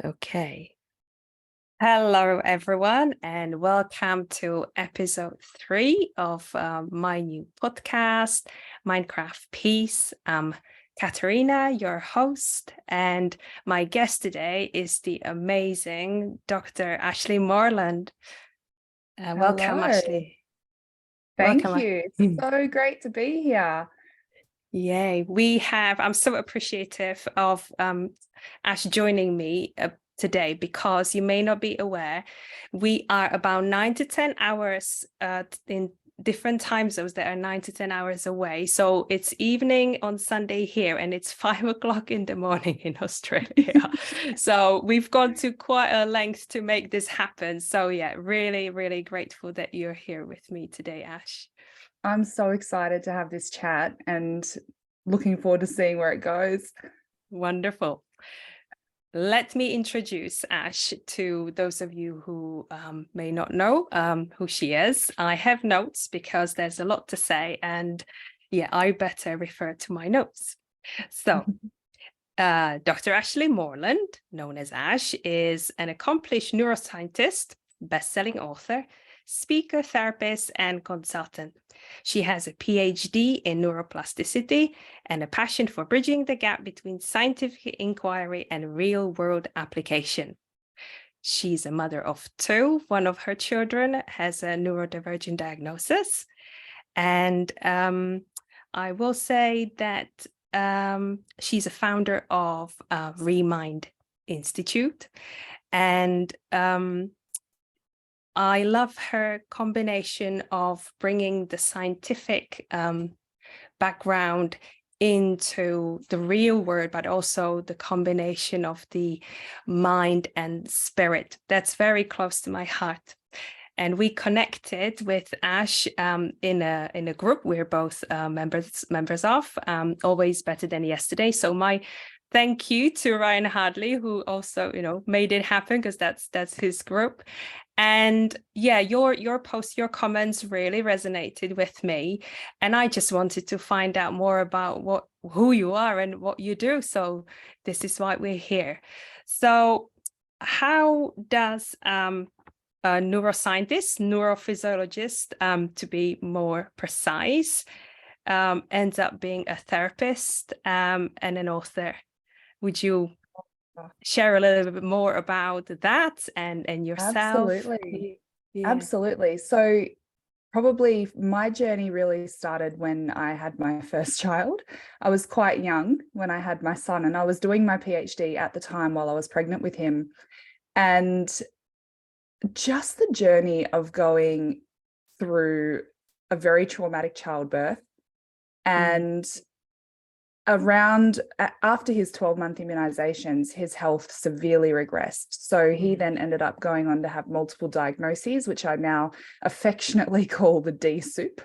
Okay. Hello, everyone, and welcome to episode 3 of my new podcast, Minecraft Peace. I'm Katerina, your host, and my guest today is the amazing Dr. Ashleigh Moreland. Welcome, Hello. Ashleigh. Thank Welcome. you. It's so great to be here. Yay. I'm so appreciative of Ash joining me today, because you may not be aware, we are about 9 to 10 hours in different time zones that are 9 to 10 hours away. So it's evening on Sunday here, and it's 5 o'clock in the morning in Australia. So we've gone to quite a length to make this happen. So yeah, really, really grateful that you're here with me today, Ash. I'm so excited to have this chat and looking forward to seeing where it goes. Wonderful. Let me introduce Ash to those of you who may not know who she is. I have notes because there's a lot to say, and yeah, I better refer to my notes. So, Dr. Ashleigh Moreland, known as Ash, is an accomplished neuroscientist, best-selling author, speaker, therapist, and consultant. She has a PhD in neuroplasticity and a passion for bridging the gap between scientific inquiry and real-world application. She's a mother of 2. One of her children has a neurodivergent diagnosis. And I will say that she's a founder of Remind Institute. And I love her combination of bringing the scientific background into the real world, but also the combination of the mind and spirit. That's very close to my heart. And we connected with Ash in a group we're both members of, Always Better Than Yesterday. So my thank you to Ryan Hadley, who also, made it happen, because that's his group. And yeah, your posts, your comments really resonated with me, and I just wanted to find out more about who you are and what you do. So this is why we're here. So how does a neuroscientist, neurophysiologist, to be more precise, ends up being a therapist and an author? Would you share a little bit more about that and yourself? Absolutely. Yeah. Absolutely. So probably my journey really started when I had my first child. I was quite young when I had my son, and I was doing my PhD at the time while I was pregnant with him. And just the journey of going through a very traumatic childbirth and around after his 12-month immunizations, his health severely regressed. So he then ended up going on to have multiple diagnoses, which I now affectionately call the D soup.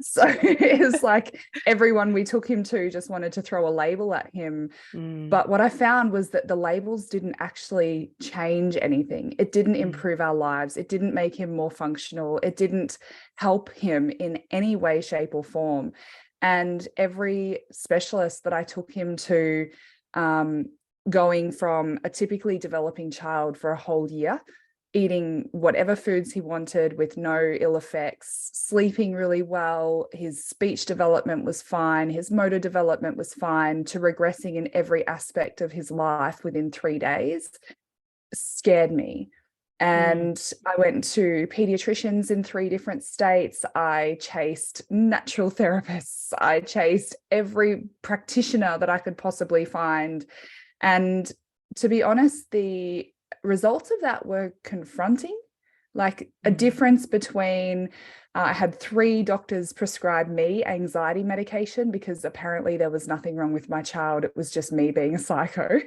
So it's like everyone we took him to just wanted to throw a label at him. But what I found was that the labels didn't actually change anything. It didn't improve our lives. It didn't make him more functional. It didn't help him in any way, shape, or form. And every specialist that I took him to, going from a typically developing child for a whole year, eating whatever foods he wanted with no ill effects, sleeping really well, his speech development was fine, his motor development was fine, to regressing in every aspect of his life within 3 days, scared me. And I went to pediatricians in 3 different states. I chased natural therapists. I chased every practitioner that I could possibly find. And to be honest, the results of that were confronting, like a difference between I had 3 doctors prescribe me anxiety medication because apparently there was nothing wrong with my child. It was just me being a psycho.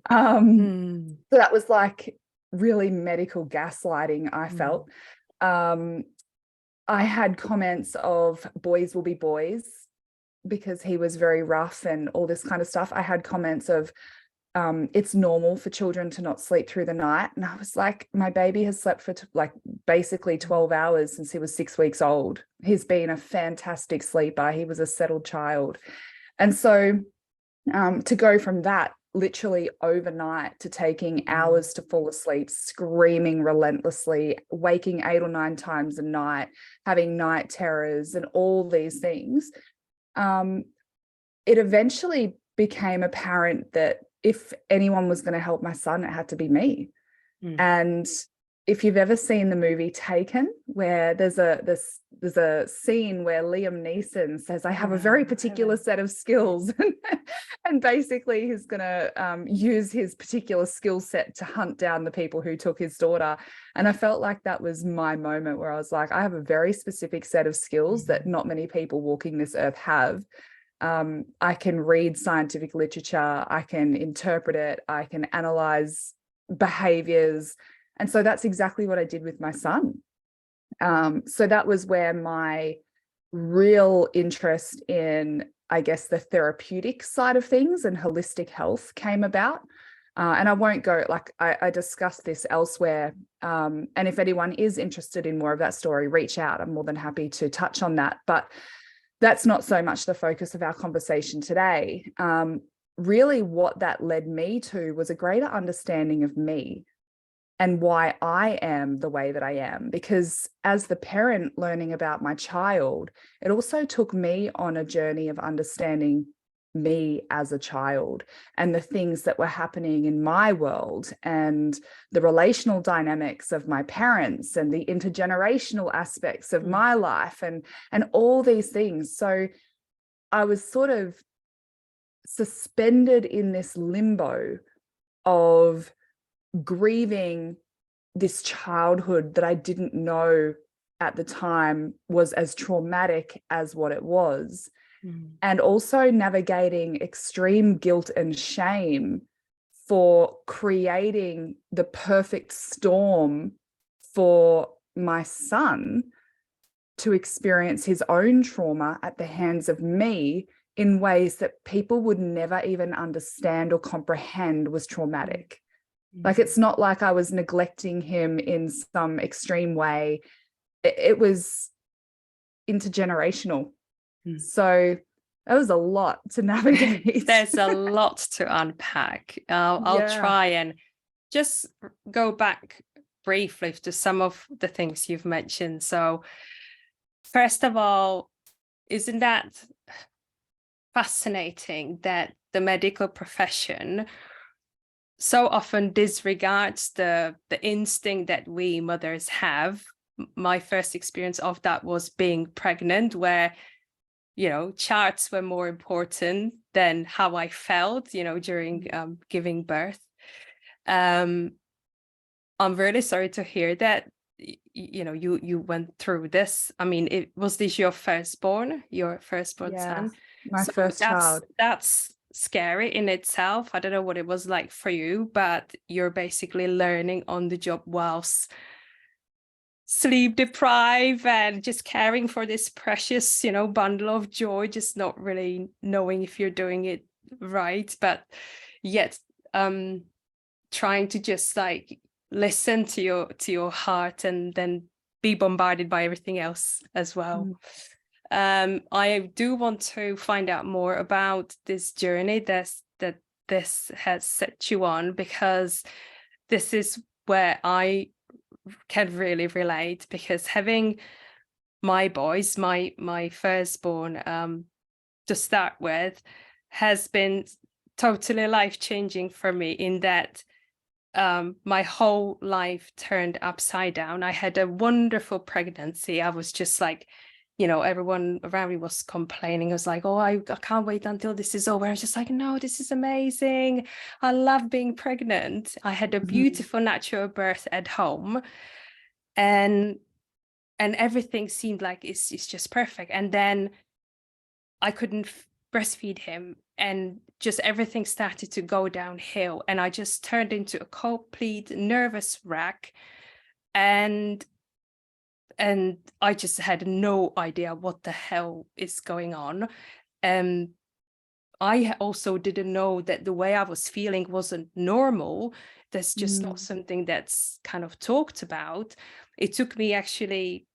So that was like really medical gaslighting, I felt. I had comments of boys will be boys because he was very rough and all this kind of stuff. I had comments of it's normal for children to not sleep through the night. And I was like, my baby has slept for basically 12 hours since he was 6 weeks old. He's been a fantastic sleeper. He was a settled child. And so to go from that literally overnight to taking hours to fall asleep, screaming relentlessly, waking 8 or 9 times a night, having night terrors and all these things, it eventually became apparent that if anyone was going to help my son, it had to be me. And if you've ever seen the movie Taken, where there's a scene where Liam Neeson says, I have a very particular set of skills, and basically he's going to use his particular skill set to hunt down the people who took his daughter. And I felt like that was my moment where I was like, I have a very specific set of skills that not many people walking this earth have. I can read scientific literature, I can interpret it, I can analyze behaviors. And so that's exactly what I did with my son. So that was where my real interest in, I guess, the therapeutic side of things and holistic health came about. And I won't go, like, I discussed this elsewhere. And if anyone is interested in more of that story, reach out. I'm more than happy to touch on that. But that's not so much the focus of our conversation today. Really, what that led me to was a greater understanding of me and why I am the way that I am. Because as the parent learning about my child, it also took me on a journey of understanding me as a child and the things that were happening in my world and the relational dynamics of my parents and the intergenerational aspects of my life and all these things. So I was sort of suspended in this limbo of grieving this childhood that I didn't know at the time was as traumatic as what it was. And also navigating extreme guilt and shame for creating the perfect storm for my son to experience his own trauma at the hands of me in ways that people would never even understand or comprehend was traumatic. Like, it's not like I was neglecting him in some extreme way. It was intergenerational. So that was a lot to navigate. There's a lot to unpack. I'll try and just go back briefly to some of the things you've mentioned. So first of all, isn't that fascinating that the medical profession so often disregards the instinct that we mothers have? My first experience of that was being pregnant, where charts were more important than how I felt, during giving birth. I'm really sorry to hear that, you went through this. I mean, was this your firstborn son? My first child. That's scary in itself. I don't know what it was like for you, but you're basically learning on the job whilst sleep deprived and just caring for this precious, bundle of joy, just not really knowing if you're doing it right, but yet trying to just like listen to your heart and then be bombarded by everything else as well. I do want to find out more about this journey that this has set you on, because this is where I can really relate, because having my boys, my firstborn to start with, has been totally life-changing for me, in that my whole life turned upside down. I had a wonderful pregnancy. I was just like, everyone around me was complaining. I was like, oh, I can't wait until this is over. I was just like, no, this is amazing. I love being pregnant. I had a beautiful natural birth at home, and everything seemed like it's just perfect. And then I couldn't breastfeed him, and just everything started to go downhill, and I just turned into a complete nervous wreck, and I just had no idea what the hell is going on. I also didn't know that the way I was feeling wasn't normal. That's just not something that's kind of talked about. It took me actually,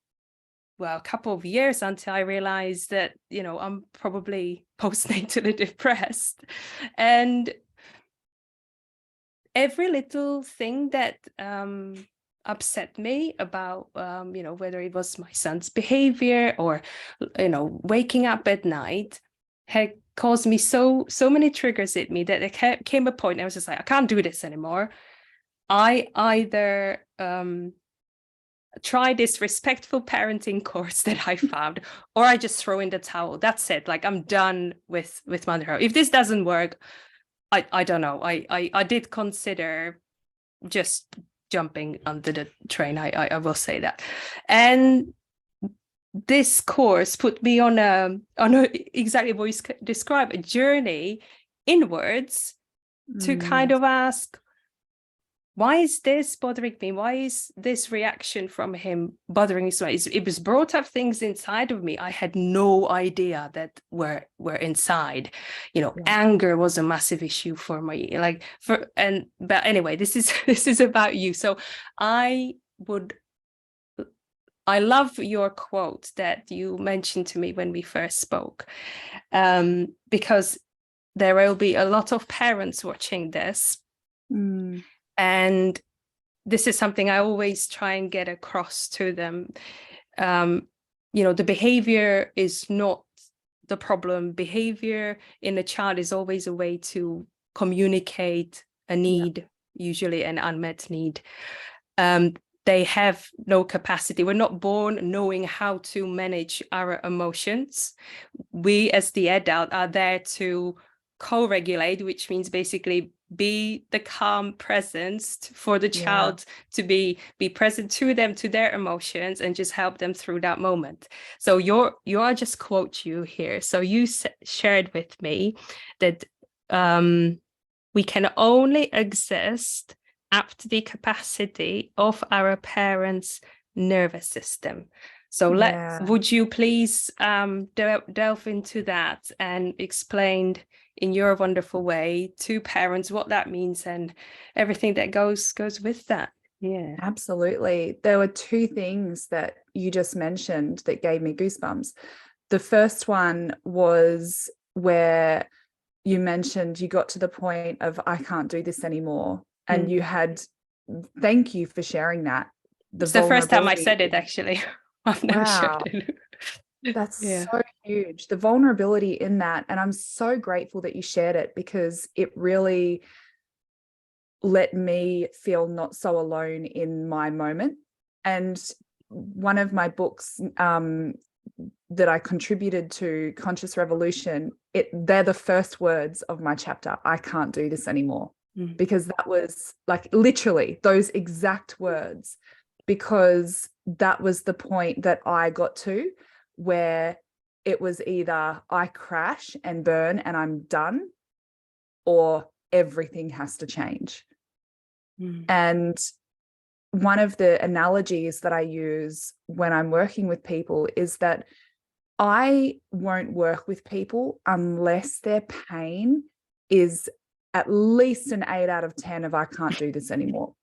a couple of years until I realized that, I'm probably postnatally depressed. And every little thing that upset me about, whether it was my son's behavior or, waking up at night, had caused me so many triggers at me that there came a point I was just like, I can't do this anymore. I either try this respectful parenting course that I found, or I just throw in the towel. That's it. Like, I'm done with motherhood. If this doesn't work, I don't know. I did consider just jumping under the train. I will say that. And this course put me on a exactly what you describe, a journey inwards to kind of ask, why is this bothering me? Why is this reaction from him bothering me so much? It was brought up things inside of me I had no idea that were inside. Anger was a massive issue for me. But anyway, this is about you. So I love your quote that you mentioned to me when we first spoke, because there will be a lot of parents watching this. And this is something I always try and get across to them. The behavior is not the problem. Behavior in a child is always a way to communicate a need, usually an unmet need. They have no capacity. We're not born knowing how to manage our emotions. We, as the adult, are there to co-regulate, which means basically be the calm presence for the child, to be present to them, to their emotions, and just help them through that moment. So I'll just quote you here. So you shared with me that we can only exist up to the capacity of our parents' nervous system. So would you please delve into that and explain in your wonderful way to parents what that means and everything that goes with that? Yeah, absolutely. There were two things that you just mentioned that gave me goosebumps. The first one was where you mentioned you got to the point of, I can't do this anymore. And you had, thank you for sharing that. It's the first time I said it, actually. I've never shared it. That's so huge, the vulnerability in that. And I'm so grateful that you shared it, because it really let me feel not so alone in my moment. And one of my books that I contributed to, Conscious Revolution, they're the first words of my chapter. I can't do this anymore. Because that was like literally those exact words, because that was the point that I got to where it was either I crash and burn and I'm done, or everything has to change. And one of the analogies that I use when I'm working with people is that I won't work with people unless their pain is at least an 8 out of 10 of I can't do this anymore.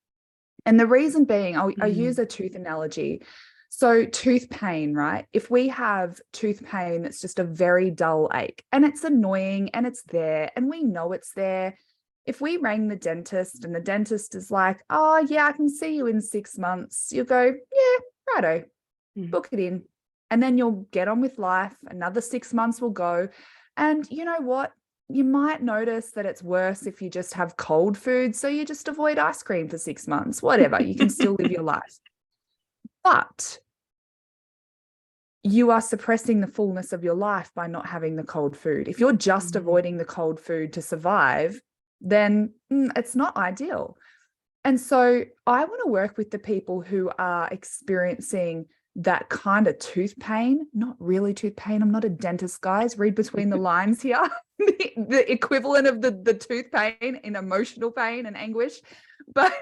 And the reason being, I use a tooth analogy. So tooth pain, right? If we have tooth pain that's just a very dull ache and it's annoying and it's there and we know it's there, if we rang the dentist and the dentist is like, oh yeah, I can see you in 6 months, you'll go, yeah, righto, book it in. And then you'll get on with life. Another 6 months will go. And you know what? You might notice that it's worse if you just have cold food. So you just avoid ice cream for 6 months, whatever. You can still live your life. But you are suppressing the fullness of your life by not having the cold food. If you're just avoiding the cold food to survive, then it's not ideal. And so I want to work with the people who are experiencing that kind of tooth pain, not really tooth pain. I'm not a dentist, guys. Read between the lines here. the equivalent of the tooth pain in emotional pain and anguish. But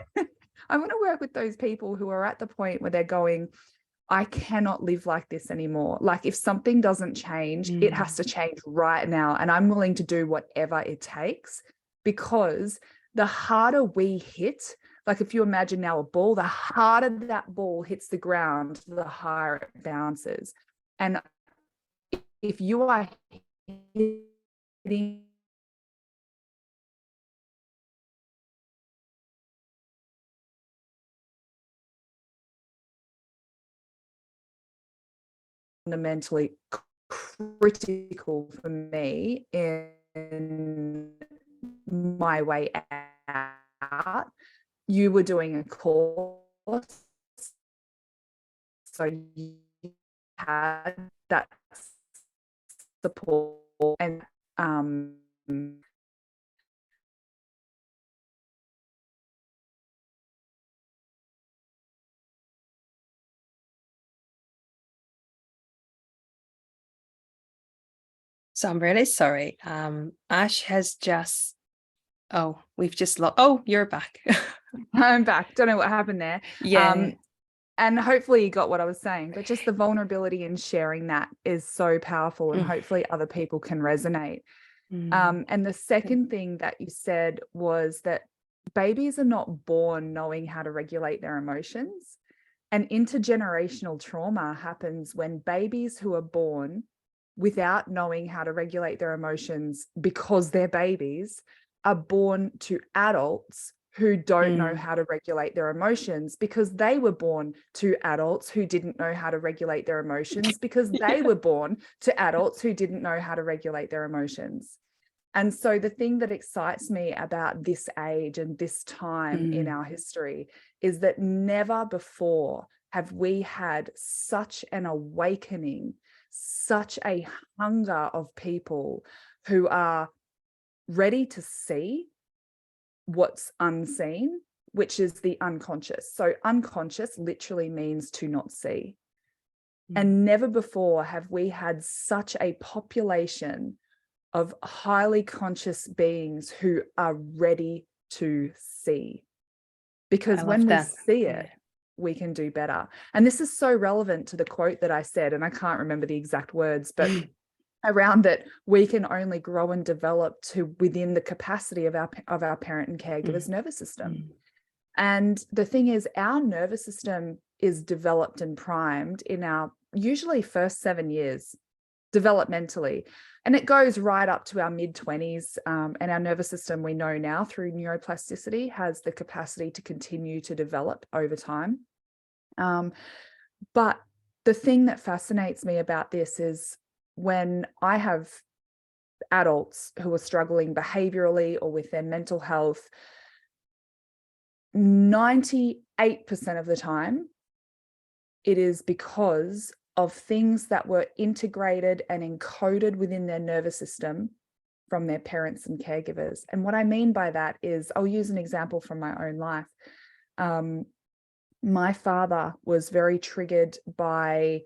I want to work with those people who are at the point where they're going, I cannot live like this anymore. Like if something doesn't change, it has to change right now. And I'm willing to do whatever it takes, because the harder we hit, like if you imagine now a ball, the harder that ball hits the ground, the higher it bounces. And if you are hitting fundamentally critical for me in my way out. You were doing a course, so you had that support and So I'm really sorry. Ash has just, we've just lost. Oh, you're back. I'm back. Don't know what happened there. Yeah. And hopefully you got what I was saying, but just the vulnerability in sharing that is so powerful, and hopefully other people can resonate. And the second thing that you said was that babies are not born knowing how to regulate their emotions. And intergenerational trauma happens when babies who are born without knowing how to regulate their emotions because they're babies are born to adults who don't know how to regulate their emotions because they were born to adults who didn't know how to regulate their emotions because they were born to adults who didn't know how to regulate their emotions. And so the thing that excites me about this age and this time in our history is that never before have we had such an awakening, such a hunger of people who are ready to see what's unseen, which is the unconscious. So unconscious literally means to not see. And never before have we had such a population of highly conscious beings who are ready to see. Because when we see it, we can do better. And this is so relevant to the quote that I said, and I can't remember the exact words, but around that we can only grow and develop to within the capacity of our parent and caregiver's nervous system. And the thing is, our nervous system is developed and primed in our usually first 7 years developmentally. And it goes right up to our mid-20s. And our nervous system, we know now through neuroplasticity, has the capacity to continue to develop over time. But the thing that fascinates me about this is when I have adults who are struggling behaviorally or with their mental health, 98% of the time, it is because of things that were integrated and encoded within their nervous system from their parents and caregivers. And what I mean by that is, I'll use an example from my own life. My father was very triggered by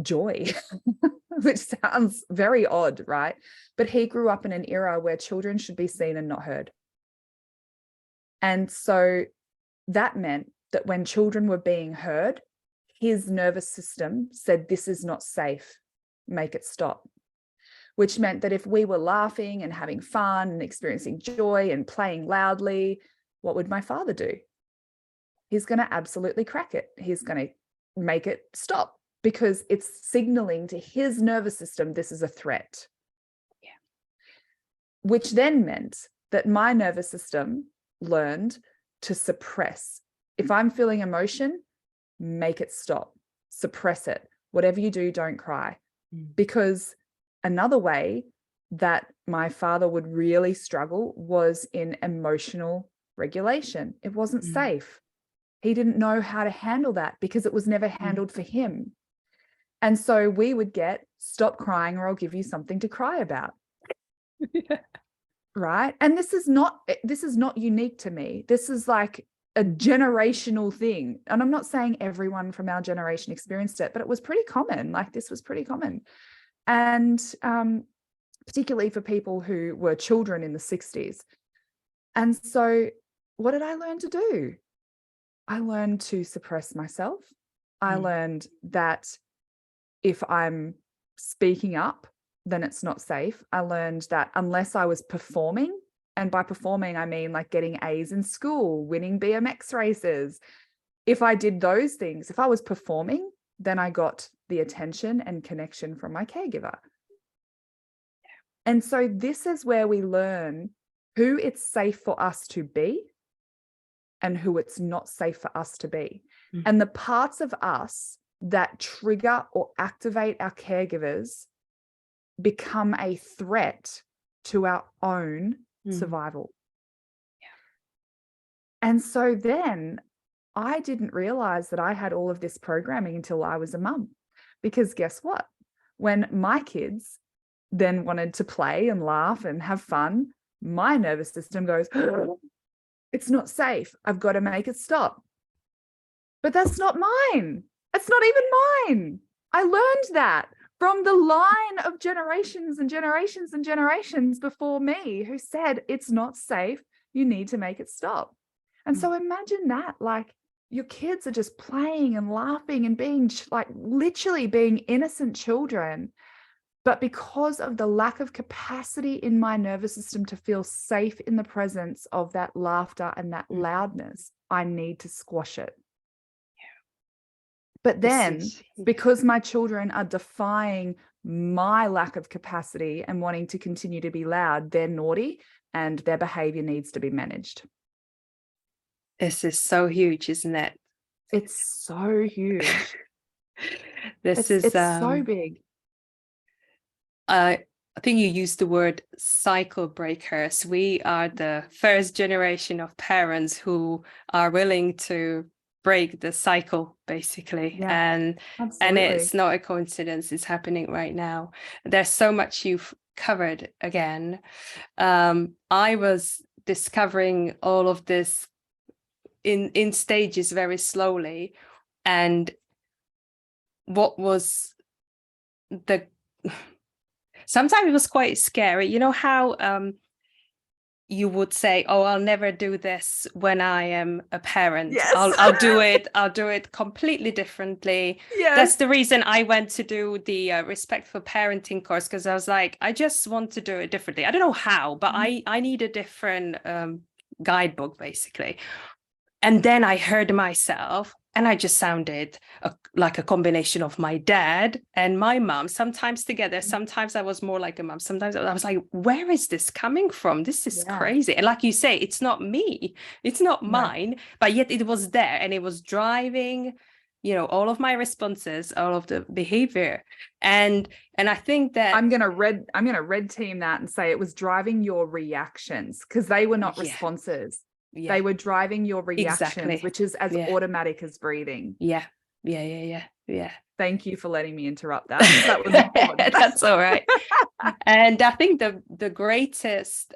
joy, which sounds very odd, right? But he grew up in an era where children should be seen and not heard. And so that meant that when children were being heard, his nervous system said, this is not safe, make it stop. Which meant that if we were laughing and having fun and experiencing joy and playing loudly, what would my father do? He's going to absolutely crack it. He's going to make it stop because it's signaling to his nervous system, this is a threat. Yeah. Which then meant that my nervous system learned to suppress. If I'm feeling emotion, make it stop, suppress it. Whatever you do, don't cry. Because another way that my father would really struggle was in emotional regulation. It wasn't safe. He didn't know how to handle that because it was never handled for him. And so we would get, stop crying or I'll give you something to cry about. Yeah. Right. And this is not unique to me. This is like a generational thing. And I'm not saying everyone from our generation experienced it, but it was pretty common. Like this was pretty common. And particularly for people who were children in the 60s. And so what did I learn to do? I learned to suppress myself. I learned that if I'm speaking up, then it's not safe. I learned that unless I was performing, and by performing, I mean like getting A's in school, winning BMX races. If I did those things, if I was performing, then I got the attention and connection from my caregiver. And so this is where we learn who it's safe for us to be and who it's not safe for us to be. And the parts of us that trigger or activate our caregivers become a threat to our own survival. And so then I didn't realize that I had all of this programming until I was a mum. Because guess what? When my kids then wanted to play and laugh and have fun, my nervous system goes, it's not safe. I've got to make it stop. But that's not mine. That's not even mine. I learned that from the line of generations and generations and generations before me who said it's not safe. You need to make it stop. And so imagine that, like, your kids are just playing and laughing and being like literally being innocent children. But because of the lack of capacity in my nervous system to feel safe in the presence of that laughter and that loudness, I need to squash it. But then, because my children are defying my lack of capacity and wanting to continue to be loud, they're naughty and their behavior needs to be managed. This is so huge, isn't it? It's so huge. It's so big. I think you used the word cycle breakers. We are the first generation of parents who are willing to break the cycle, basically. And it's not a coincidence. It's happening right now. There's so much you've covered again. I was discovering all of this in stages very slowly. And what was sometimes it was quite scary. You know how you would say, oh, I'll never do this when I am a parent. Yes. I'll do it completely differently. Yes. That's the reason I went to do the respectful parenting course, because I was like, I just want to do it differently. I don't know how, but I need a different guidebook, basically. And then I heard myself, and I just sounded like a combination of my dad and my mom, sometimes together. Sometimes I was more like a mom. Sometimes I was like, where is this coming from? This is crazy. And like you say, it's not me. It's not mine. But yet it was there, and it was driving, all of my responses, all of the behavior. And I think that I'm gonna red team that and say it was driving your reactions, because they were not responses. They were driving your reactions, which is as automatic as breathing. Yeah. Thank you for letting me interrupt that. That was important. That's all right. And I think the greatest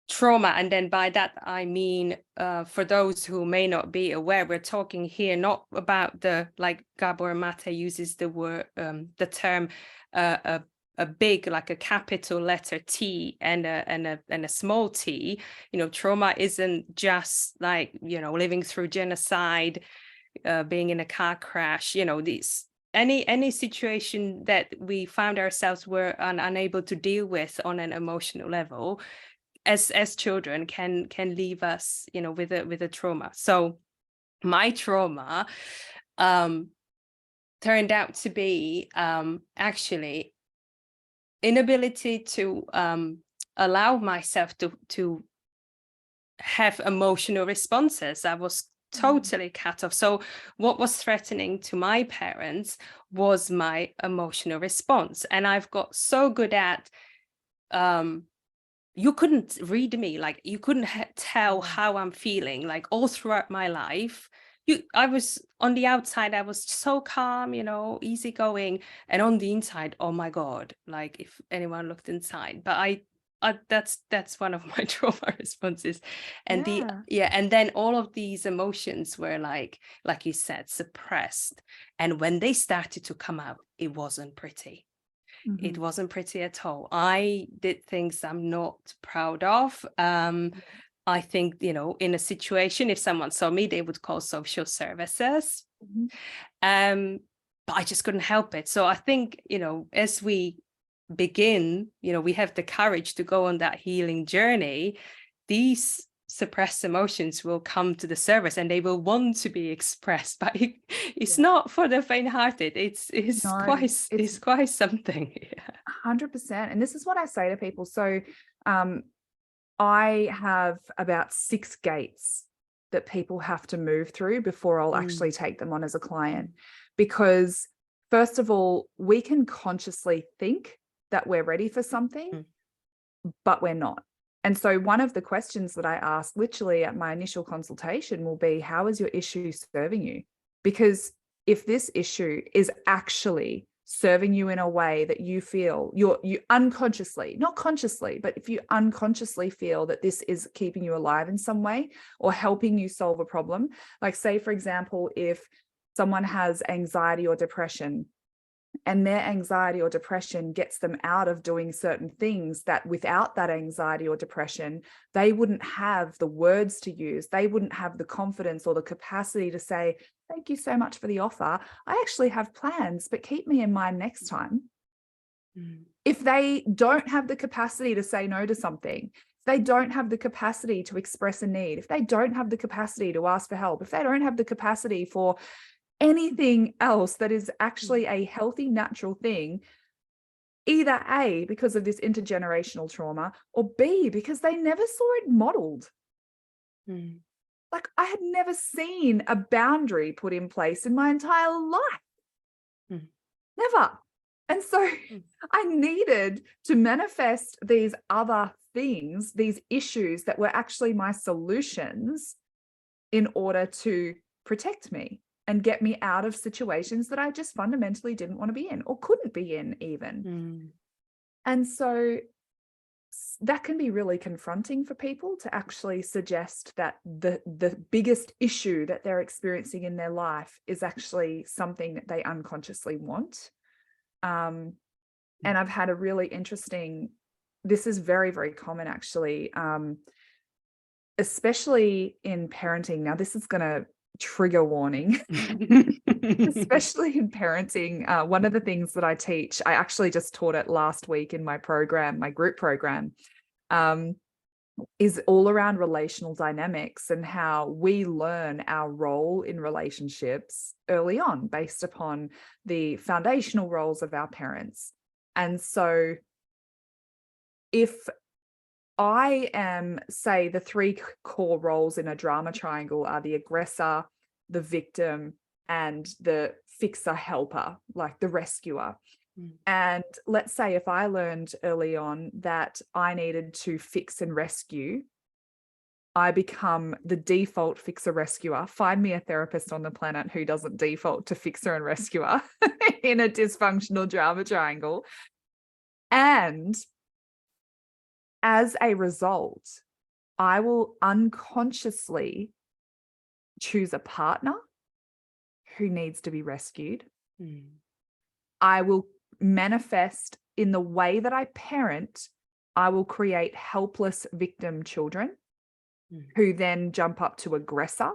trauma, and then by that I mean, for those who may not be aware, we're talking here not about like Gabor Mate uses the term a big, like a capital letter T and a small t. Trauma isn't just like, living through genocide, being in a car crash, these any situation that we found ourselves were unable to deal with on an emotional level as children can leave us, with a trauma. So my trauma turned out to be actually inability to allow myself to have emotional responses. I was totally cut off. So what was threatening to my parents was my emotional response. And I've got so good at you couldn't read me, like you couldn't tell how I'm feeling, like all throughout my life. I was on the outside, I was so calm, easygoing, and on the inside, oh my God, like if anyone looked inside. But that's one of my trauma responses. And and then all of these emotions were like you said, suppressed. And when they started to come out, it wasn't pretty. It wasn't pretty at all. I did things I'm not proud of. I think, in a situation, if someone saw me, they would call social services. But I just couldn't help it. So I think, as we begin, we have the courage to go on that healing journey, these suppressed emotions will come to the surface and they will want to be expressed, but it's not for the faint-hearted. It's quite something. 100%. And this is what I say to people. So I have about 6 gates that people have to move through before I'll actually take them on as a client. Because first of all, we can consciously think that we're ready for something, but we're not. And so one of the questions that I ask literally at my initial consultation will be, how is your issue serving you? Because if this issue is actually serving you in a way that you feel you unconsciously, not consciously, but if you unconsciously feel that this is keeping you alive in some way or helping you solve a problem, like say, for example, if someone has anxiety or depression, and their anxiety or depression gets them out of doing certain things that without that anxiety or depression, they wouldn't have the words to use. They wouldn't have the confidence or the capacity to say, thank you so much for the offer. I actually have plans, but keep me in mind next time. If they don't have the capacity to say no to something, if they don't have the capacity to express a need, if they don't have the capacity to ask for help, if they don't have the capacity for anything else that is actually a healthy, natural thing, either A, because of this intergenerational trauma, or B, because they never saw it modeled. Like I had never seen a boundary put in place in my entire life. Never. And so I needed to manifest these other things, these issues that were actually my solutions in order to protect me and get me out of situations that I just fundamentally didn't want to be in or couldn't be in even. And so that can be really confronting for people to actually suggest that the biggest issue that they're experiencing in their life is actually something that they unconsciously want. And I've had a really interesting, this is very, very common actually, especially in parenting. Now, this is going to trigger warning, especially in parenting. One of the things that I teach, I actually just taught it last week in my program, my group program, is all around relational dynamics and how we learn our role in relationships early on based upon the foundational roles of our parents. And so if I am, say, the three core roles in a drama triangle are the aggressor, the victim, and the fixer helper, like the rescuer. And let's say if I learned early on that I needed to fix and rescue, I become the default fixer rescuer. Find me a therapist on the planet who doesn't default to fixer and rescuer in a dysfunctional drama triangle. And as a result, I will unconsciously choose a partner who needs to be rescued. I will manifest in the way that I parent. I will create helpless victim children who then jump up to aggressor,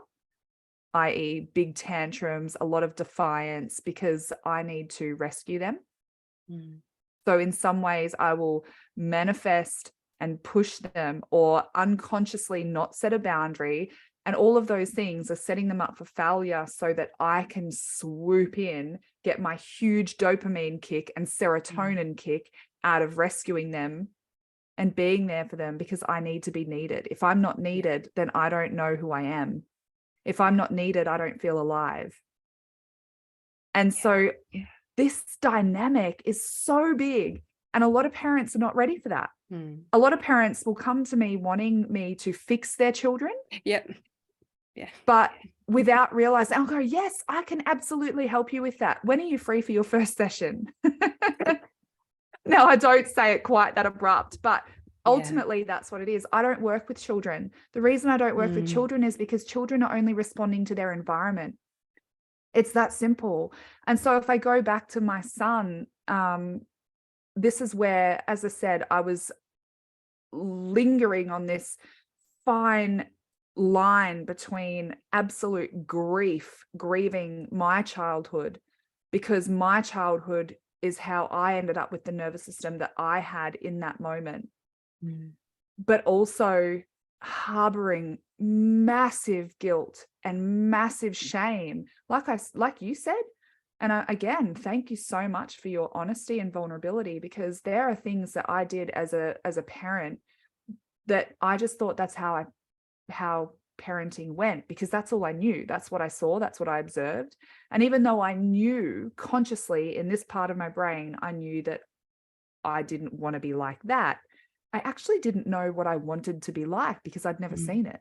i.e. big tantrums, a lot of defiance because I need to rescue them. So in some ways I will manifest and push them or unconsciously not set a boundary. And all of those things are setting them up for failure so that I can swoop in, get my huge dopamine kick and serotonin kick out of rescuing them and being there for them because I need to be needed. If I'm not needed, then I don't know who I am. If I'm not needed, I don't feel alive. And so this dynamic is so big. And a lot of parents are not ready for that. A lot of parents will come to me wanting me to fix their children. But without realizing, I'll go, yes, I can absolutely help you with that. When are you free for your first session? Now, I don't say it quite that abrupt, but ultimately that's what it is. I don't work with children. The reason I don't work with children is because children are only responding to their environment. It's that simple. And so if I go back to my son, this is where, as I said, I was lingering on this fine line between absolute grieving my childhood, because my childhood is how I ended up with the nervous system that I had in that moment, but also harboring massive guilt and massive shame, like you said. And again, thank you so much for your honesty and vulnerability, because there are things that I did as a parent that I just thought that's how parenting went, because that's all I knew. That's what I saw. That's what I observed. And even though I knew consciously in this part of my brain, I knew that I didn't want to be like that, I actually didn't know what I wanted to be like because I'd never seen it.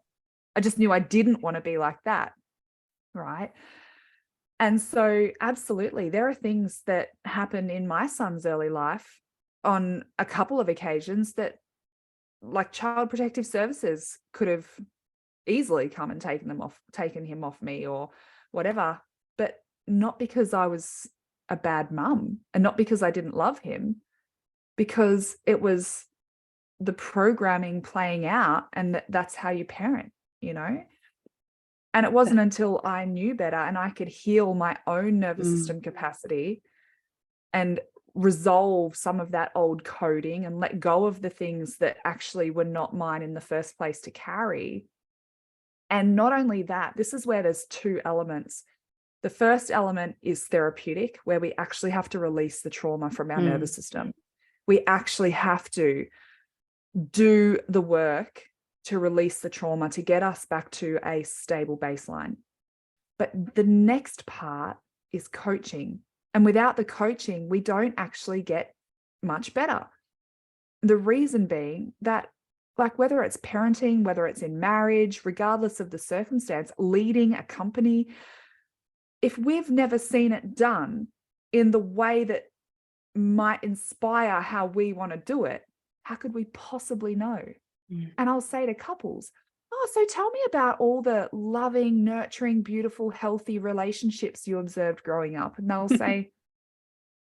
I just knew I didn't want to be like that. Right. And so absolutely, there are things that happen in my son's early life on a couple of occasions that, like, Child Protective Services could have easily come and taken him off me or whatever, but not because I was a bad mum and not because I didn't love him, because it was the programming playing out, and that's how you parent, you know? And it wasn't until I knew better and I could heal my own nervous system capacity and resolve some of that old coding and let go of the things that actually were not mine in the first place to carry. And not only that, this is where there's two elements. The first element is therapeutic, where we actually have to release the trauma from our nervous system. We actually have to do the work to release the trauma to get us back to a stable baseline. But the next part is coaching. And without the coaching, we don't actually get much better. The reason being that, like, whether it's parenting, whether it's in marriage, regardless of the circumstance, leading a company, if we've never seen it done in the way that might inspire how we want to do it, how could we possibly know? And I'll say to couples, oh, so tell me about all the loving, nurturing, beautiful, healthy relationships you observed growing up. And they'll say,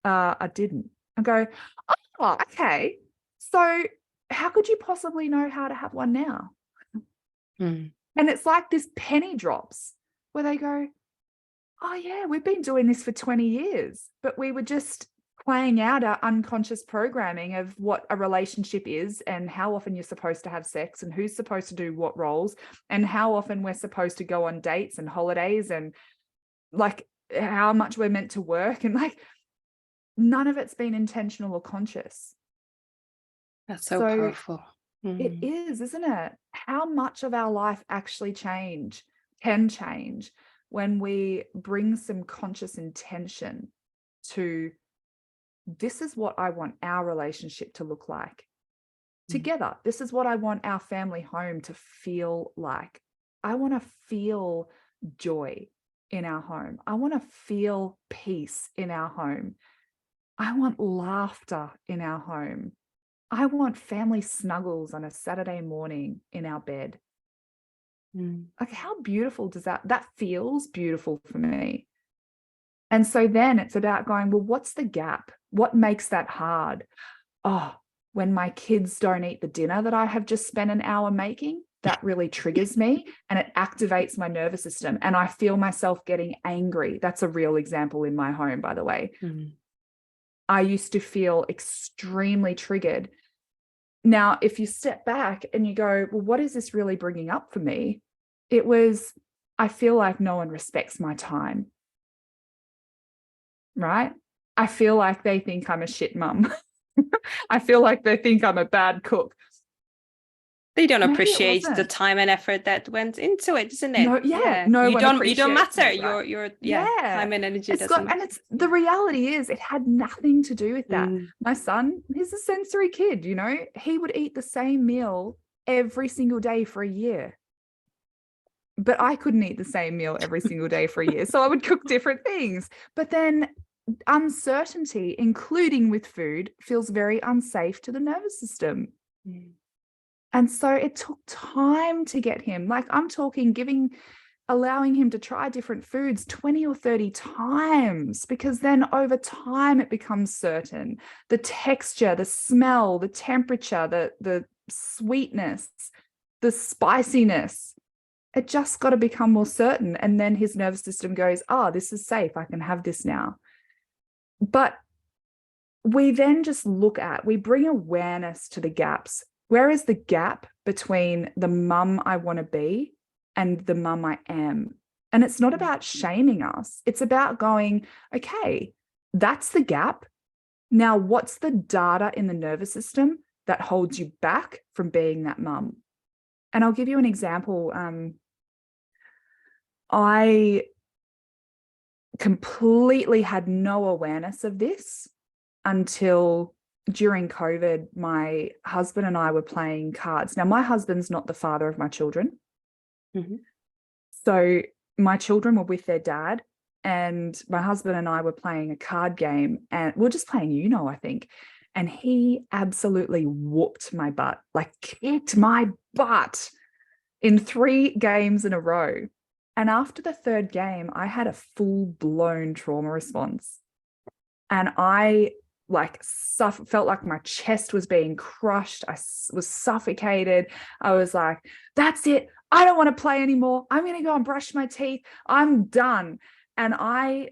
I didn't. I go, oh, okay. So how could you possibly know how to have one now? And it's like this penny drops where they go, oh yeah, we've been doing this for 20 years, but we were just playing out our unconscious programming of what a relationship is and how often you're supposed to have sex and who's supposed to do what roles and how often we're supposed to go on dates and holidays and, like, how much we're meant to work, and, like, none of it's been intentional or conscious. That's so powerful. It is, isn't it? How much of our life actually can change when we bring some conscious intention to, this is what I want our relationship to look like together. This is what I want our family home to feel like. I want to feel joy in our home. I want to feel peace in our home. I want laughter in our home. I want family snuggles on a Saturday morning in our bed. Like, how beautiful does that feels beautiful for me. And so then it's about going, well, what's the gap? What makes that hard? Oh, when my kids don't eat the dinner that I have just spent an hour making, that really triggers me and it activates my nervous system and I feel myself getting angry. That's a real example in my home, by the way. I used to feel extremely triggered. Now, if you step back and you go, well, what is this really bringing up for me? It was, I feel like no one respects my time. Right? I feel like they think I'm a shit mum. I feel like they think I'm a bad cook. They don't appreciate the time and effort that went into it, isn't it? No, you don't matter. Right? Your time and energy doesn't. And it's the reality is it had nothing to do with that. My son, he's a sensory kid, you know, he would eat the same meal every single day for a year. But I couldn't eat the same meal every single day for a year. So I would cook different things. But then uncertainty, including with food, feels very unsafe to the nervous system. And so it took time to get him, like, I'm talking allowing him to try different foods 20 or 30 times, because then over time it becomes certain. The texture, the smell, the temperature, the sweetness, the spiciness, it just got to become more certain. And then his nervous system goes, oh, this is safe. I can have this now. But we then just we bring awareness to the gaps. Where is the gap between the mum I want to be and the mum I am? And it's not about shaming us. It's about going, okay, that's the gap. Now, what's the data in the nervous system that holds you back from being that mum? And I'll give you an example. I completely had no awareness of this until during COVID, my husband and I were playing cards. Now, my husband's not the father of my children. Mm-hmm. So my children were with their dad, and my husband and I were playing a card game, and we're just playing, I think. And he absolutely whooped my butt, like kicked my butt in 3 games in a row. And after the 3rd game, I had a full-blown trauma response. And I felt like my chest was being crushed. I was suffocated. I was like, that's it. I don't want to play anymore. I'm going to go and brush my teeth. I'm done. And I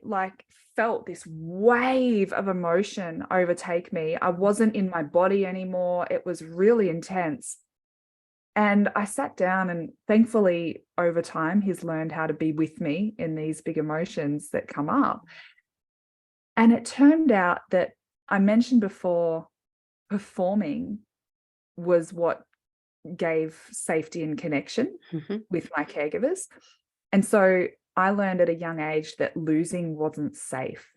felt this wave of emotion overtake me. I wasn't in my body anymore. It was really intense. And I sat down, and thankfully over time, he's learned how to be with me in these big emotions that come up. And it turned out that I mentioned before, performing was what gave safety and connection with my caregivers. And so I learned at a young age that losing wasn't safe.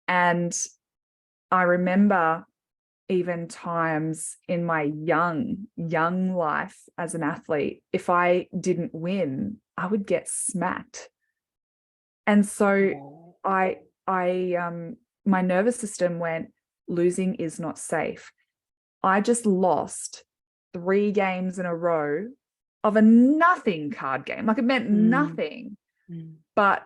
And I remember even times in my young life as an athlete, if I didn't win, I would get smacked. And so my nervous system went, losing is not safe. I just lost 3 games in a row of a nothing card game. Like, it meant nothing. But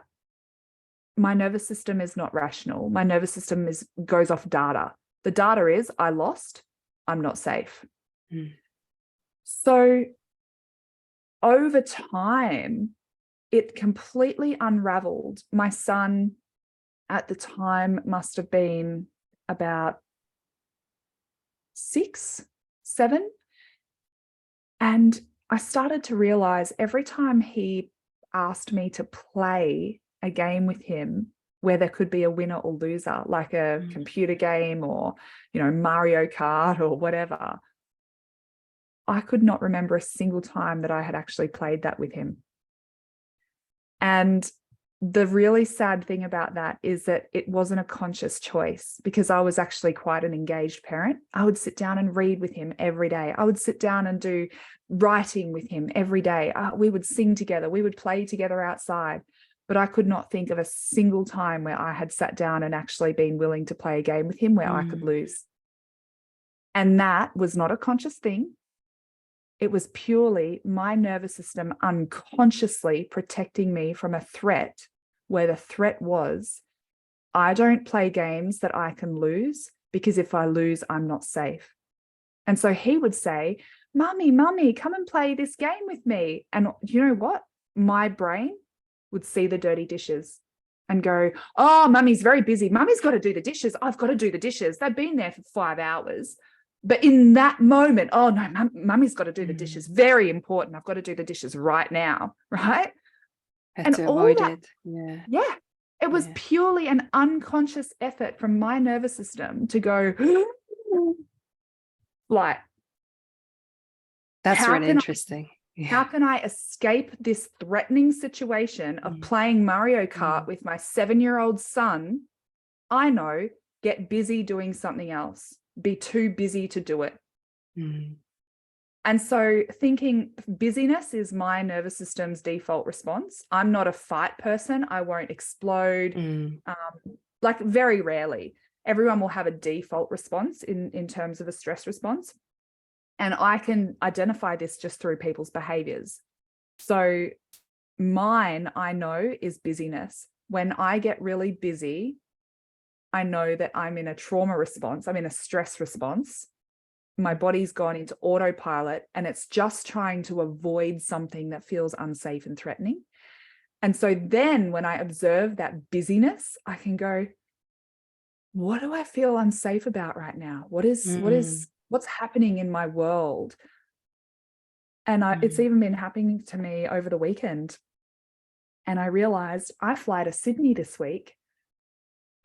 my nervous system is not rational. My nervous system goes off data. The data is, I lost, I'm not safe. So over time, it completely unraveled. My son at the time must have been about 6, 7. And I started to realize every time he asked me to play a game with him where there could be a winner or loser, like a computer game or, Mario Kart or whatever, I could not remember a single time that I had actually played that with him. And the really sad thing about that is that it wasn't a conscious choice, because I was actually quite an engaged parent. I would sit down and read with him every day. I would sit down and do writing with him every day. We would sing together. We would play together outside. But I could not think of a single time where I had sat down and actually been willing to play a game with him where I could lose. And that was not a conscious thing. It was purely my nervous system unconsciously protecting me from a threat, where the threat was, I don't play games that I can lose, because if I lose, I'm not safe. And so he would say, Mummy, come and play this game with me. And you know what? My brain would see the dirty dishes and go, oh, Mummy's very busy. Mummy's got to do the dishes. I've got to do the dishes. They've been there for 5 hours. But in that moment, oh no, Mummy's got to do the dishes. Very important. I've got to do the dishes right now, right? Had to avoid it. Yeah. It was purely an unconscious effort from my nervous system to go, like, that's really interesting. How can I escape this threatening situation of playing Mario Kart with my 7-year-old son? I know, get busy doing something else. Be too busy to do it. And so thinking busyness is my nervous system's default response. I'm not a fight person. I won't explode. Very rarely. Everyone will have a default response in terms of a stress response. And I can identify this just through people's behaviors. So mine, I know, is busyness. When I get really busy, I know that I'm in a trauma response. I'm in a stress response. My body's gone into autopilot, and it's just trying to avoid something that feels unsafe and threatening. And so then when I observe that busyness, I can go, what do I feel unsafe about right now? What's happening in my world? And it's even been happening to me over the weekend. And I realized I fly to Sydney this week,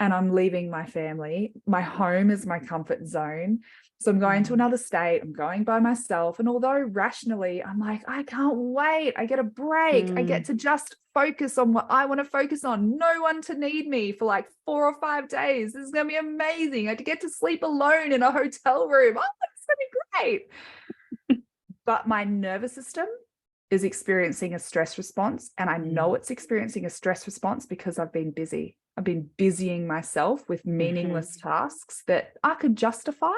and I'm leaving my family. My home is my comfort zone. So I'm going to another state. I'm going by myself. And although rationally, I'm like, I can't wait. I get a break. I get to just focus on what I want to focus on. No one to need me for like 4 or 5 days. This is going to be amazing. I get to sleep alone in a hotel room. Oh, it's going to be great. But my nervous system is experiencing a stress response. And I know it's experiencing a stress response because I've been busy. I've been busying myself with meaningless tasks that I could justify.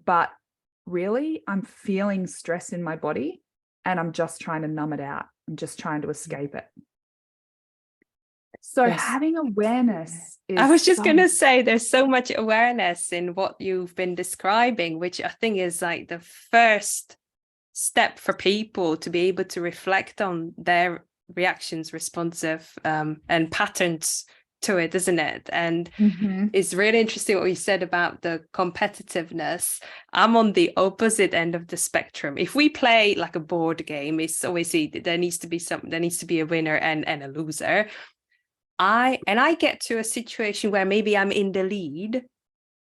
But really, I'm feeling stress in my body and I'm just trying to numb it out. I'm just trying to escape it. So having awareness is... I was just going to say, there's so much awareness in what you've been describing, which I think is like the first step for people to be able to reflect on their reactions, responsive and patterns to it, isn't it? And it's really interesting what you said about the competitiveness. I'm on the opposite end of the spectrum. If we play like a board game, it's obviously there needs to be a winner and a loser. I get to a situation where maybe I'm in the lead.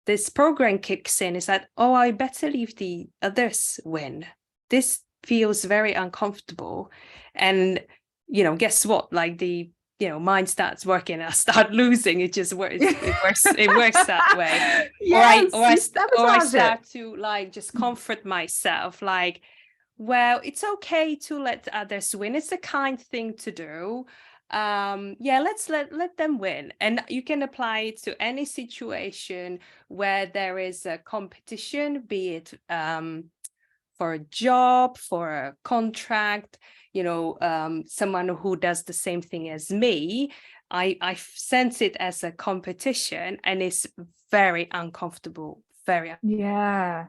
This program kicks in. It's like, oh, I better leave the others win. This feels very uncomfortable. And guess what? Like mind starts working and I start losing. It just works. It works that way. Yes, or I start to like just comfort myself. Like, well, it's okay to let others win. It's a kind thing to do. Let's let them win. And you can apply it to any situation where there is a competition, be it for a job, for a contract, someone who does the same thing as me. I sense it as a competition and it's very uncomfortable. Yeah.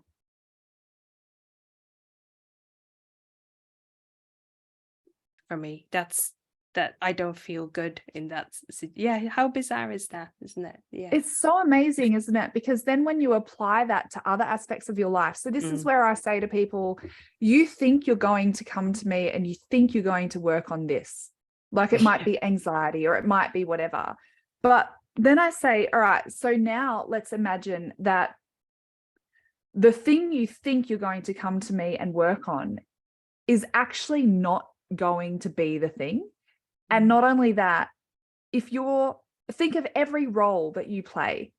For me, that I don't feel good in that. Yeah, how bizarre is that, isn't it? Yeah, it's so amazing, isn't it? Because then when you apply that to other aspects of your life, so this is where I say to people, you think you're going to come to me and you think you're going to work on this, like it might be anxiety or it might be whatever, but then I say, all right, so now let's imagine that the thing you think you're going to come to me and work on is actually not going to be the thing. And not only that, think of every role that you play.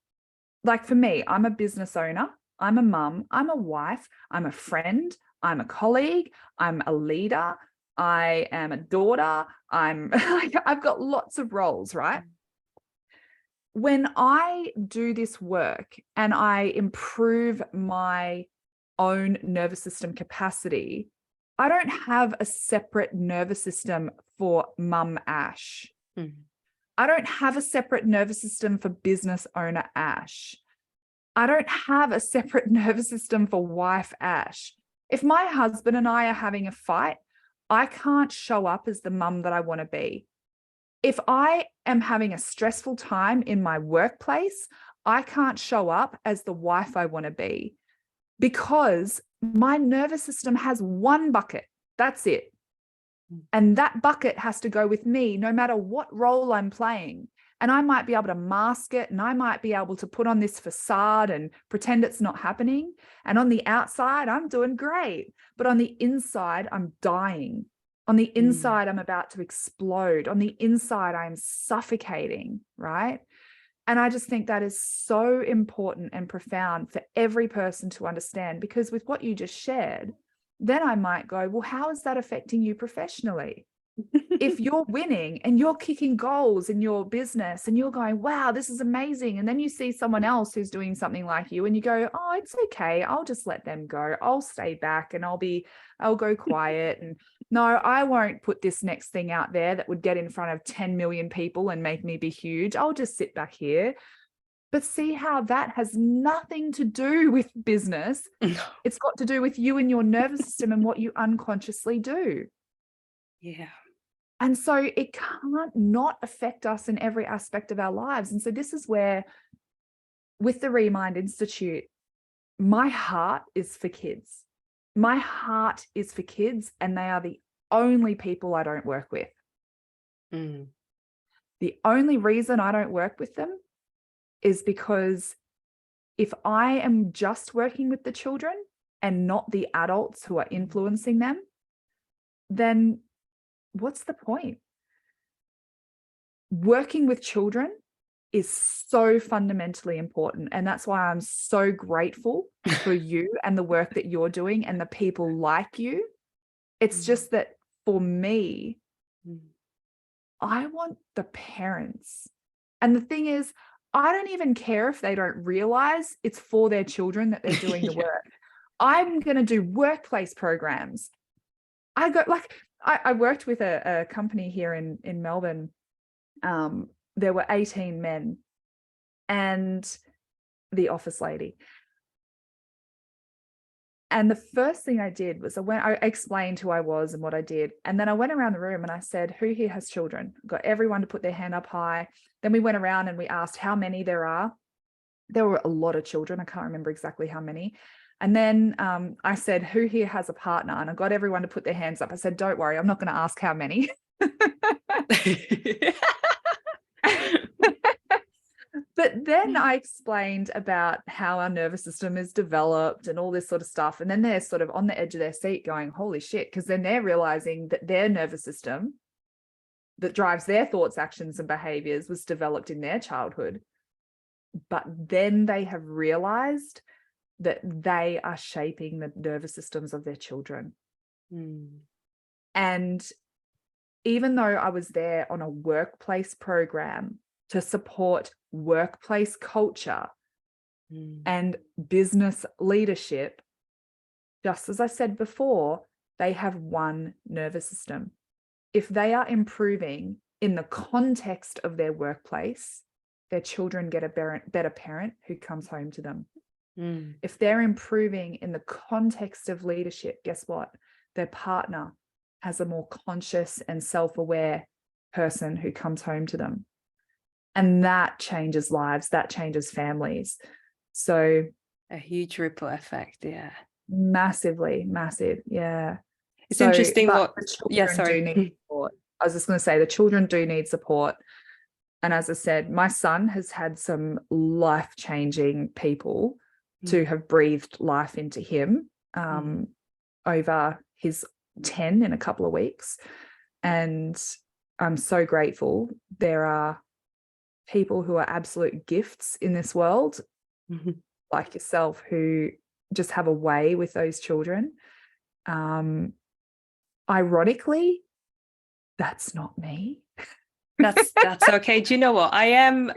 Like for me, I'm a business owner, I'm a mum, I'm a wife, I'm a friend, I'm a colleague, I'm a leader, I am a daughter, I've got lots of roles, right? When I do this work and I improve my own nervous system capacity, I don't have a separate nervous system for Mum Ash. I don't have a separate nervous system for business owner Ash. I don't have a separate nervous system for wife Ash. If my husband and I are having a fight, I can't show up as the mum that I want to be. If I am having a stressful time in my workplace, I can't show up as the wife I want to be, because my nervous system has one bucket. That's it. And that bucket has to go with me no matter what role I'm playing. And I might be able to mask it and I might be able to put on this facade and pretend it's not happening. And on the outside, I'm doing great. But on the inside, I'm dying. On the inside, I'm about to explode. On the inside, I'm suffocating, right? And I just think that is so important and profound for every person to understand, because with what you just shared, then I might go, well, how is that affecting you professionally? If you're winning and you're kicking goals in your business and you're going, wow, this is amazing. And then you see someone else who's doing something like you and you go, oh, it's okay. I'll just let them go. I'll stay back and I'll go quiet. And no, I won't put this next thing out there that would get in front of 10 million people and make me be huge. I'll just sit back here. But see how that has nothing to do with business. It's got to do with you and your nervous system and what you unconsciously do. Yeah. And so it can't not affect us in every aspect of our lives. And so this is where, with the Remind Institute, my heart is for kids. My heart is for kids, and they are the only people I don't work with. The only reason I don't work with them is because if I am just working with the children and not the adults who are influencing them, then what's the point? Working with children is so fundamentally important. And that's why I'm so grateful for you and the work that you're doing and the people like you. It's just that for me, I want the parents. And the thing is, I don't even care if they don't realize it's for their children that they're doing the work. I'm going to do workplace programs. I worked with a company here in Melbourne. There were 18 men and the office lady. And the first thing I did was I explained who I was and what I did. And then I went around the room and I said, who here has children? Got everyone to put their hand up high. Then we went around and we asked how many there are. There were a lot of children. I can't remember exactly how many. And then I said, who here has a partner? And I got everyone to put their hands up. I said, don't worry, I'm not going to ask how many. But then I explained about how our nervous system is developed and all this sort of stuff. And then they're sort of on the edge of their seat going, holy shit, because then they're realizing that their nervous system that drives their thoughts, actions, and behaviors was developed in their childhood. But then they have realized that they are shaping the nervous systems of their children. And even though I was there on a workplace program to support workplace culture and business leadership, just as I said before, they have one nervous system. If they are improving in the context of their workplace, their children get a better parent who comes home to them. If they're improving in the context of leadership, guess what? Their partner has a more conscious and self-aware person who comes home to them. And that changes lives, that changes families. So a huge ripple effect, yeah. Massively, massive, yeah. It's interesting what, do need support. I was just going to say the children do need support. And as I said, my son has had some life-changing people to have breathed life into him over his 10 in a couple of weeks. And I'm so grateful. There are people who are absolute gifts in this world, like yourself, who just have a way with those children. Ironically, that's not me. That's okay. Do you know what? I am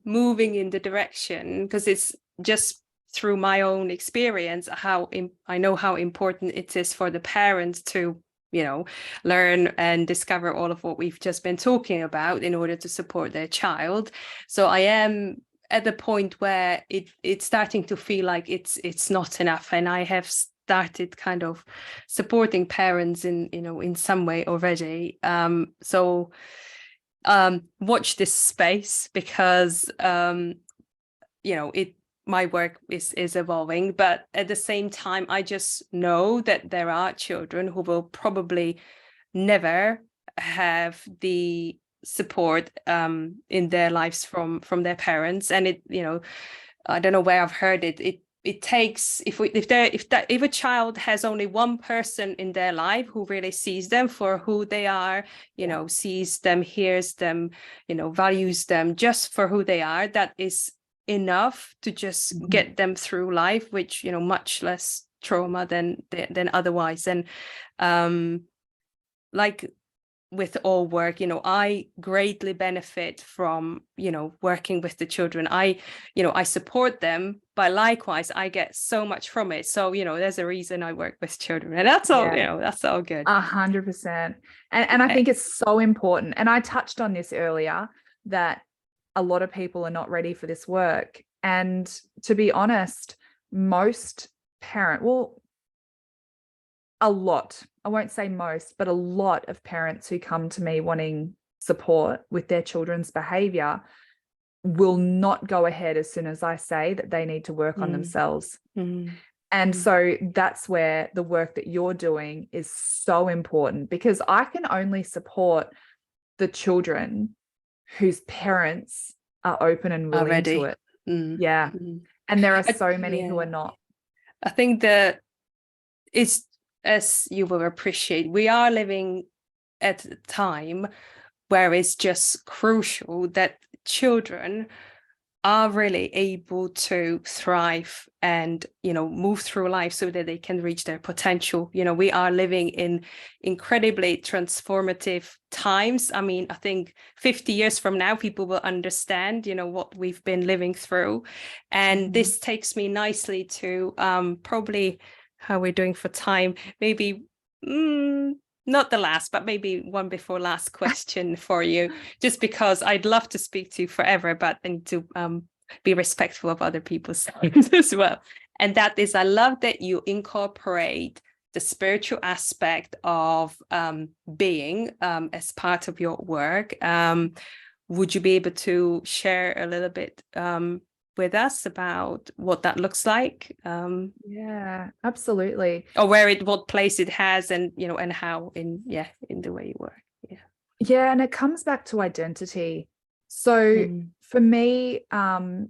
moving in the direction, because it's just through my own experience I know how important it is for the parents to, you know, learn and discover all of what we've just been talking about in order to support their child. So I am at the point where it's starting to feel like it's not enough, and I have started kind of supporting parents in some way already. So watch this space, because my work is evolving, but at the same time I just know that there are children who will probably never have the support in their lives from their parents. And I don't know where I've heard it takes, if a child has only one person in their life who really sees them for who they are, sees them, hears them, values them just for who they are, that is enough to just get them through life, which much less trauma than otherwise. And like with all work, I greatly benefit from working with the children. I support them, but likewise I get so much from it. So there's a reason I work with children, and that's all. That's all good. 100%. And I think it's so important, and I touched on this earlier, that a lot of people are not ready for this work. And to be honest, most a lot, I won't say most, but a lot of parents who come to me wanting support with their children's behavior will not go ahead as soon as I say that they need to work on themselves. And so that's where the work that you're doing is so important, because I can only support the children whose parents are open and willing Already. to it. Yeah. And there are so many who are not. I think that it's, as you will appreciate, we are living at a time where it's just crucial that children are really able to thrive and, move through life so that they can reach their potential. We are living in incredibly transformative times. I mean, I think 50 years from now, people will understand, what we've been living through. And this takes me nicely to probably how we're doing for time, maybe not the last, but maybe one before last question for you, just because I'd love to speak to you forever, but I need to be respectful of other people's time as well. And that is, I love that you incorporate the spiritual aspect of being as part of your work. Would you be able to share a little bit with us about what that looks like? Yeah, absolutely. Or what place it has, and and how in the way you work. Yeah, and it comes back to identity. So for me, gosh,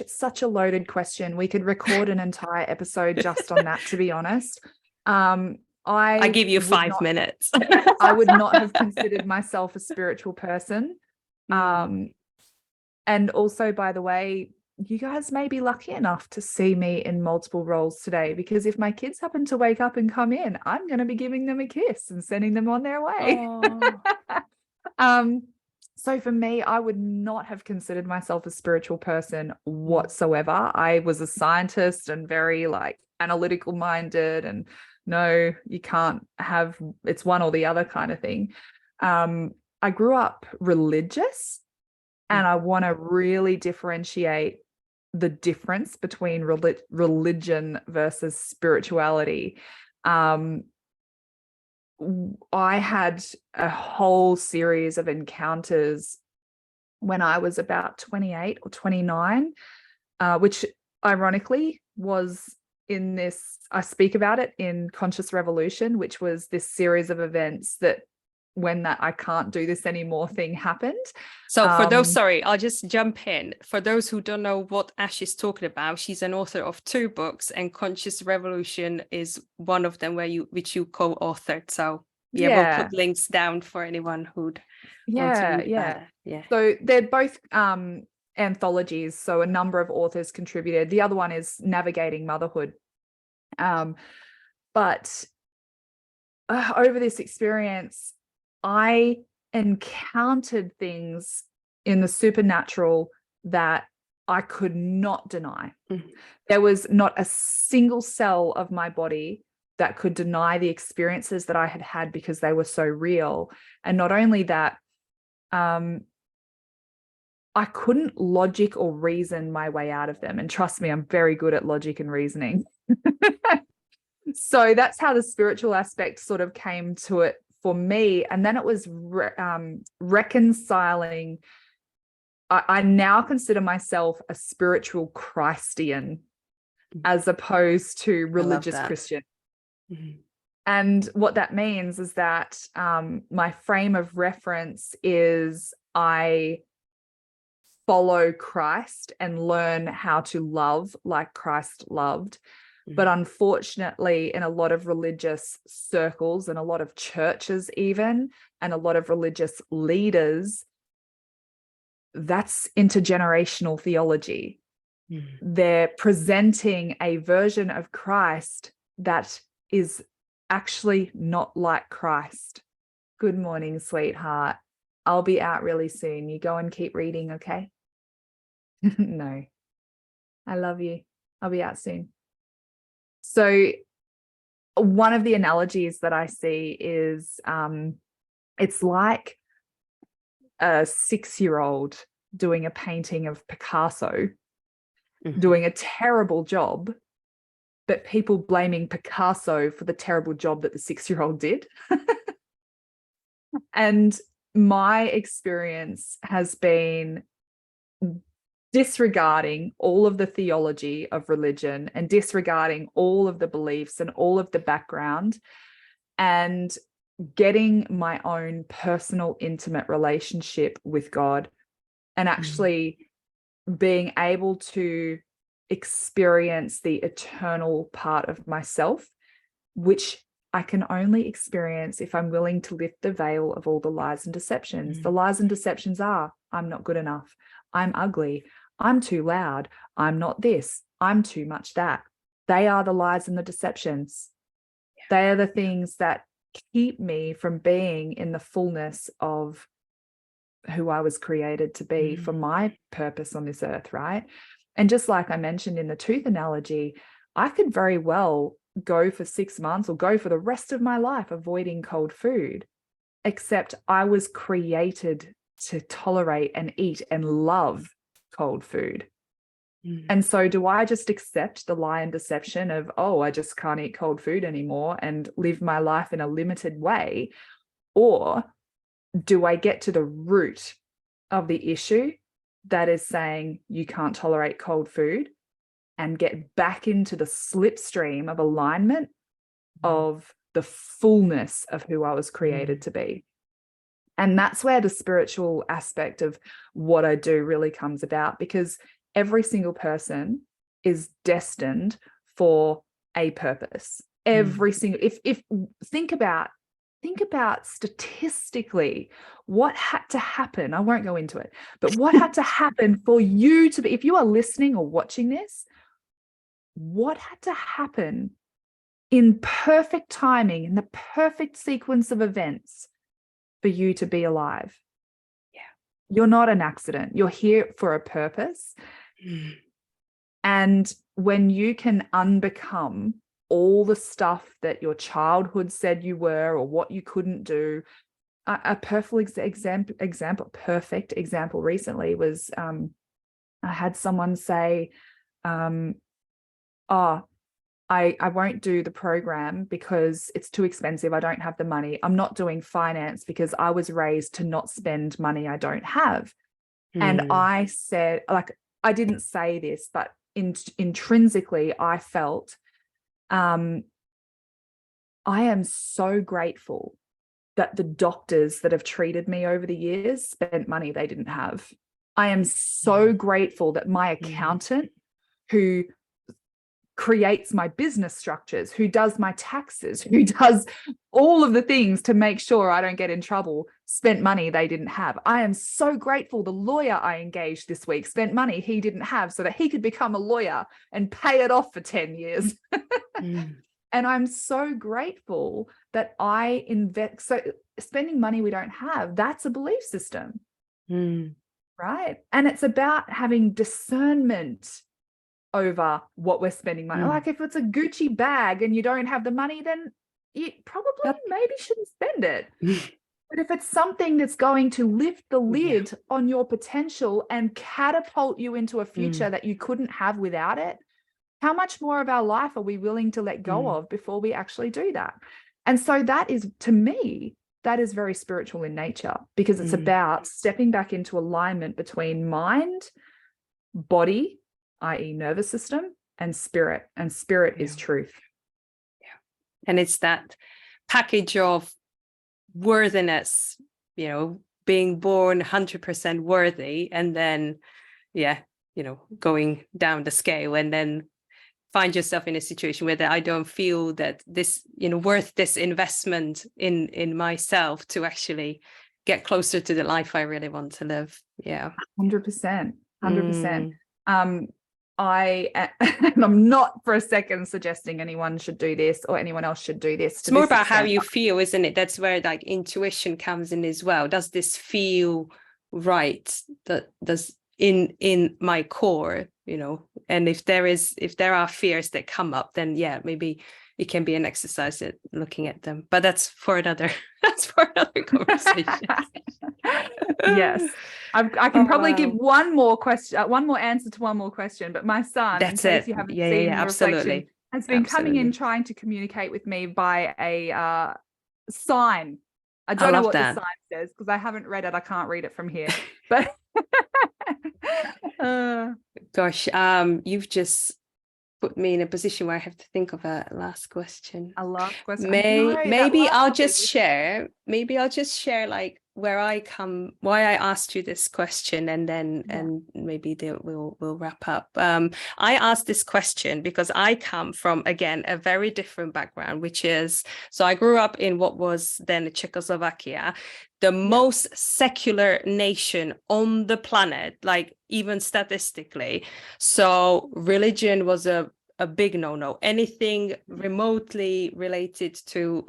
it's such a loaded question. We could record an entire episode just on that, to be honest. I give you 5 minutes. I would not have considered myself a spiritual person. And also, by the way, you guys may be lucky enough to see me in multiple roles today, because if my kids happen to wake up and come in, I'm going to be giving them a kiss and sending them on their way. So for me, I would not have considered myself a spiritual person whatsoever. I was a scientist and very analytical minded, and no, you can't have, it's one or the other kind of thing. I grew up religious, and I want to really differentiate the difference between religion versus spirituality. I had a whole series of encounters when I was about 28 or 29, which ironically was in this, I speak about it in Conscious Revolution, which was this series of events that when that I can't do this anymore thing happened. So for those, sorry, I'll just jump in. For those who don't know what Ash is talking about, she's an author of 2 books, and Conscious Revolution is one of them which you co-authored. So we'll put links down for anyone who'd want to read about it. So they're both anthologies. So a number of authors contributed. The other one is Navigating Motherhood. But over this experience, I encountered things in the supernatural that I could not deny. There was not a single cell of my body that could deny the experiences that I had had, because they were so real. And not only that, I couldn't logic or reason my way out of them. And trust me, I'm very good at logic and reasoning. So that's how the spiritual aspect sort of came to it for me. And then it was reconciling. I now consider myself a spiritual Christian as opposed to religious Christian. And what that means is that my frame of reference is I follow Christ and learn how to love like Christ loved. But unfortunately, in a lot of religious circles and a lot of churches even, and a lot of religious leaders, that's intergenerational theology. They're presenting a version of Christ that is actually not like Christ. Good morning, sweetheart. I'll be out really soon. You go and keep reading, okay? No. I love you. I'll be out soon. So one of the analogies that I see is it's like a 6-year-old doing a painting of Picasso, doing a terrible job, but people blaming Picasso for the terrible job that the 6-year-old did. And my experience has been disregarding all of the theology of religion and disregarding all of the beliefs and all of the background, and getting my own personal, intimate relationship with God, and actually being able to experience the eternal part of myself, which I can only experience if I'm willing to lift the veil of all the lies and deceptions. The lies and deceptions are, I'm not good enough, I'm ugly, I'm too loud, I'm not this, I'm too much that. They are the lies and the deceptions. They are the things that keep me from being in the fullness of who I was created to be for my purpose on this earth, right? And just like I mentioned in the tooth analogy, I could very well go for 6 months or go for the rest of my life avoiding cold food, except I was created to tolerate and eat and love cold food. And so do I just accept the lie and deception of, oh, I just can't eat cold food anymore and live my life in a limited way? Or do I get to the root of the issue that is saying you can't tolerate cold food and get back into the slipstream of alignment of the fullness of who I was created to be? And that's where the spiritual aspect of what I do really comes about, because every single person is destined for a purpose. Every single, if think about statistically what had to happen. I won't go into it, but what had to happen for you to be, if you are listening or watching this, what had to happen in perfect timing, in the perfect sequence of events for you to be alive? Yeah. You're not an accident. You're here for a purpose. And when you can unbecome all the stuff that your childhood said you were or what you couldn't do, a perfect example recently was I had someone say, I won't do the program because it's too expensive. I don't have the money. I'm not doing finance because I was raised to not spend money I don't have. And I said, like, I didn't say this, but intrinsically I felt, I am so grateful that the doctors that have treated me over the years spent money they didn't have. I am so grateful that my accountant, who creates my business structures, who does my taxes, who does all of the things to make sure I don't get in trouble, spent money they didn't have. I am so grateful the lawyer I engaged this week spent money he didn't have so that he could become a lawyer and pay it off for 10 years. And I'm so grateful that I invest. So spending money we don't have, that's a belief system, right? And it's about having discernment over what we're spending money. Like if it's a Gucci bag and you don't have the money, then you probably maybe shouldn't spend it. But if it's something that's going to lift the lid on your potential and catapult you into a future that you couldn't have without it, how much more of our life are we willing to let go of before we actually do that? And so that is, to me, that is very spiritual in nature, because it's about stepping back into alignment between mind, body, i.e. nervous system, and spirit. And spirit is truth. And it's that package of worthiness, you know, being born 100% worthy, and then, going down the scale, and then find yourself in a situation where I don't feel that this, worth this investment in myself to actually get closer to the life I really want to live. Yeah. 100%. And I'm not for a second suggesting anyone should do this or anyone else should do this. It's more about how you feel, isn't it? That's where like intuition comes in as well. Does this feel right? Does in my core, and if there are fears that come up, then maybe it can be an exercise at looking at them. But that's for another conversation. Yes. I can probably give one more answer to one more question, but my son, that's in case it. you haven't seen the reflection, has been coming in trying to communicate with me by a sign. I don't know what the sign says because I haven't read it. I can't read it from here. But gosh, you've just put me in a position where I have to think of a last question. A last question. Maybe I'll just share like where I come, why I asked you this question, and then and maybe we'll wrap up. I asked this question because I come from, again, a very different background, which is, so I grew up in what was then Czechoslovakia, the most secular nation on the planet, like even statistically. So religion was a big no-no. Anything remotely related to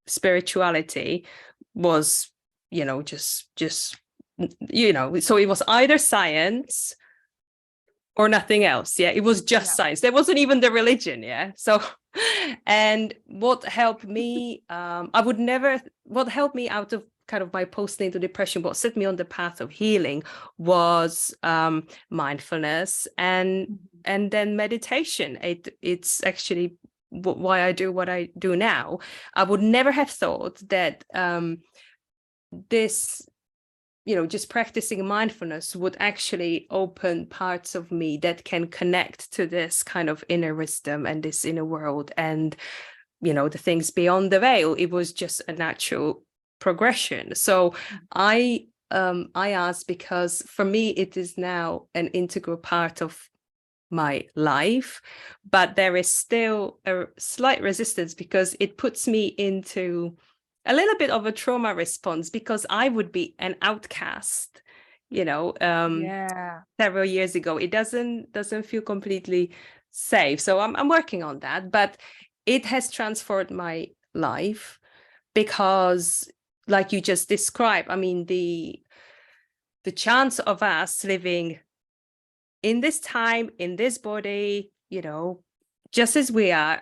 spirituality was, just so it was either science or nothing else. It was just science. There wasn't even the religion. So and what helped me what helped me out of kind of my postnatal depression, what set me on the path of healing, was mindfulness and then meditation. It's actually why I do what I do now. I would never have thought that this, just practicing mindfulness would actually open parts of me that can connect to this kind of inner wisdom and this inner world and, the things beyond the veil. It was just a natural progression. So I asked because for me, it is now an integral part of my life, but there is still a slight resistance because it puts me into a little bit of a trauma response, because I would be an outcast, several years ago. It doesn't feel completely safe. So I'm working on that, but it has transformed my life because, like you just described, I mean, the chance of us living in this time, in this body, just as we are,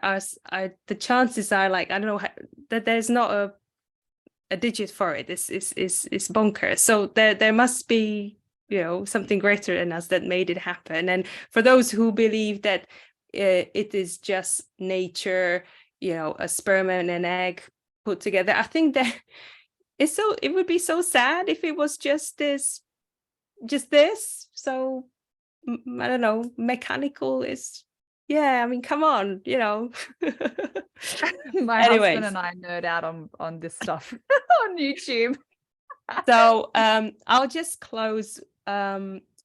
the chances are, like, I don't know, that there's not a digit for it. It's bonkers. So there must be, something greater than us that made it happen. And for those who believe that it is just nature, a sperm and an egg put together, I think that it would be so sad if it was just this. So I don't know, mechanical is, I mean, come on, My husband and I nerd out on this stuff on YouTube. So I'll just close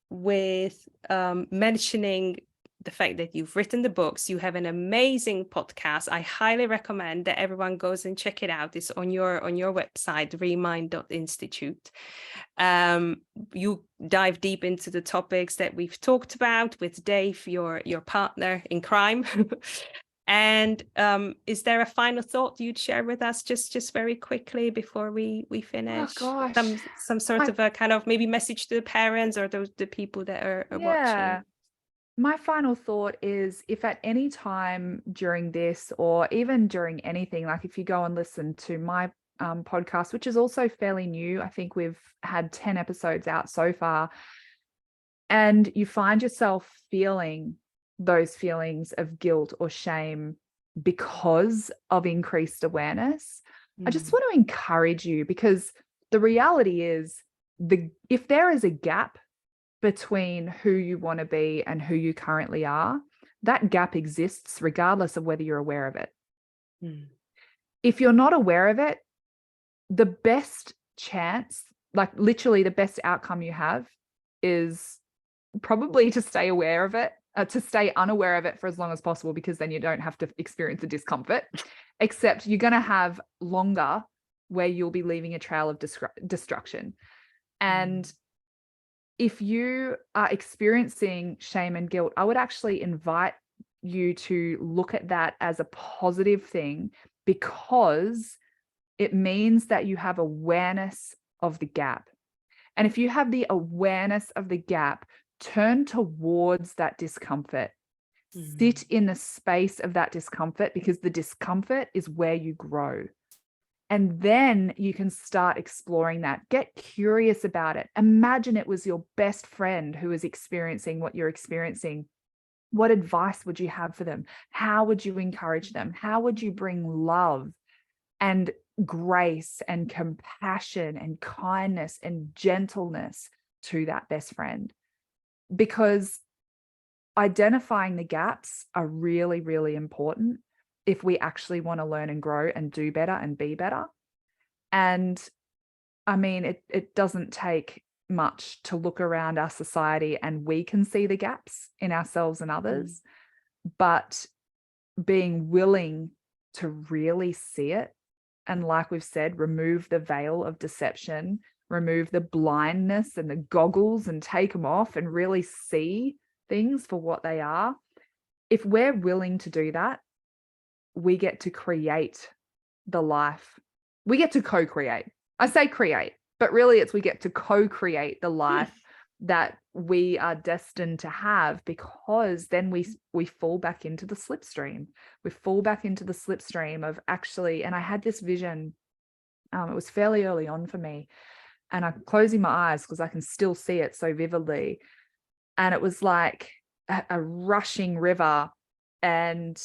with mentioning the fact that you've written the books. You have an amazing podcast. I highly recommend that everyone goes and check it out. It's on your website, remind.institute. You dive deep into the topics that we've talked about with Dave, your partner in crime. And is there a final thought you'd share with us just very quickly before we finish? Oh, gosh. Some sort of a kind of maybe message to the parents or the people that are watching. My final thought is, if at any time during this, or even during anything, like if you go and listen to my podcast, which is also fairly new, I think we've had 10 episodes out so far, and you find yourself feeling those feelings of guilt or shame because of increased awareness, I just want to encourage you, because the reality is, if there is a gap between who you want to be and who you currently are, that gap exists regardless of whether you're aware of it. If you're not aware of it, the best chance, like literally the best outcome you have, is probably to stay aware of it, to stay unaware of it for as long as possible, because then you don't have to experience the discomfort, except you're going to have longer where you'll be leaving a trail of destruction. And if you are experiencing shame and guilt, I would actually invite you to look at that as a positive thing, because it means that you have awareness of the gap. And if you have the awareness of the gap, turn towards that discomfort. Sit in the space of that discomfort, because the discomfort is where you grow. And then you can start exploring that. Get curious about it. Imagine it was your best friend who is experiencing what you're experiencing. What advice would you have for them? How would you encourage them? How would you bring love and grace and compassion and kindness and gentleness to that best friend? Because identifying the gaps are really, really important if we actually want to learn and grow and do better and be better. And I mean, it doesn't take much to look around our society and we can see the gaps in ourselves and others, but being willing to really see it, and like we've said, remove the veil of deception, remove the blindness and the goggles and take them off and really see things for what they are. If we're willing to do that, we get to create the life. We get to co-create. I say create, but really we get to co-create the life that we are destined to have, because then we fall back into the slipstream. We fall back into the slipstream of actually, and I had this vision, it was fairly early on for me, and I'm closing my eyes because I can still see it so vividly. And it was like a rushing river, and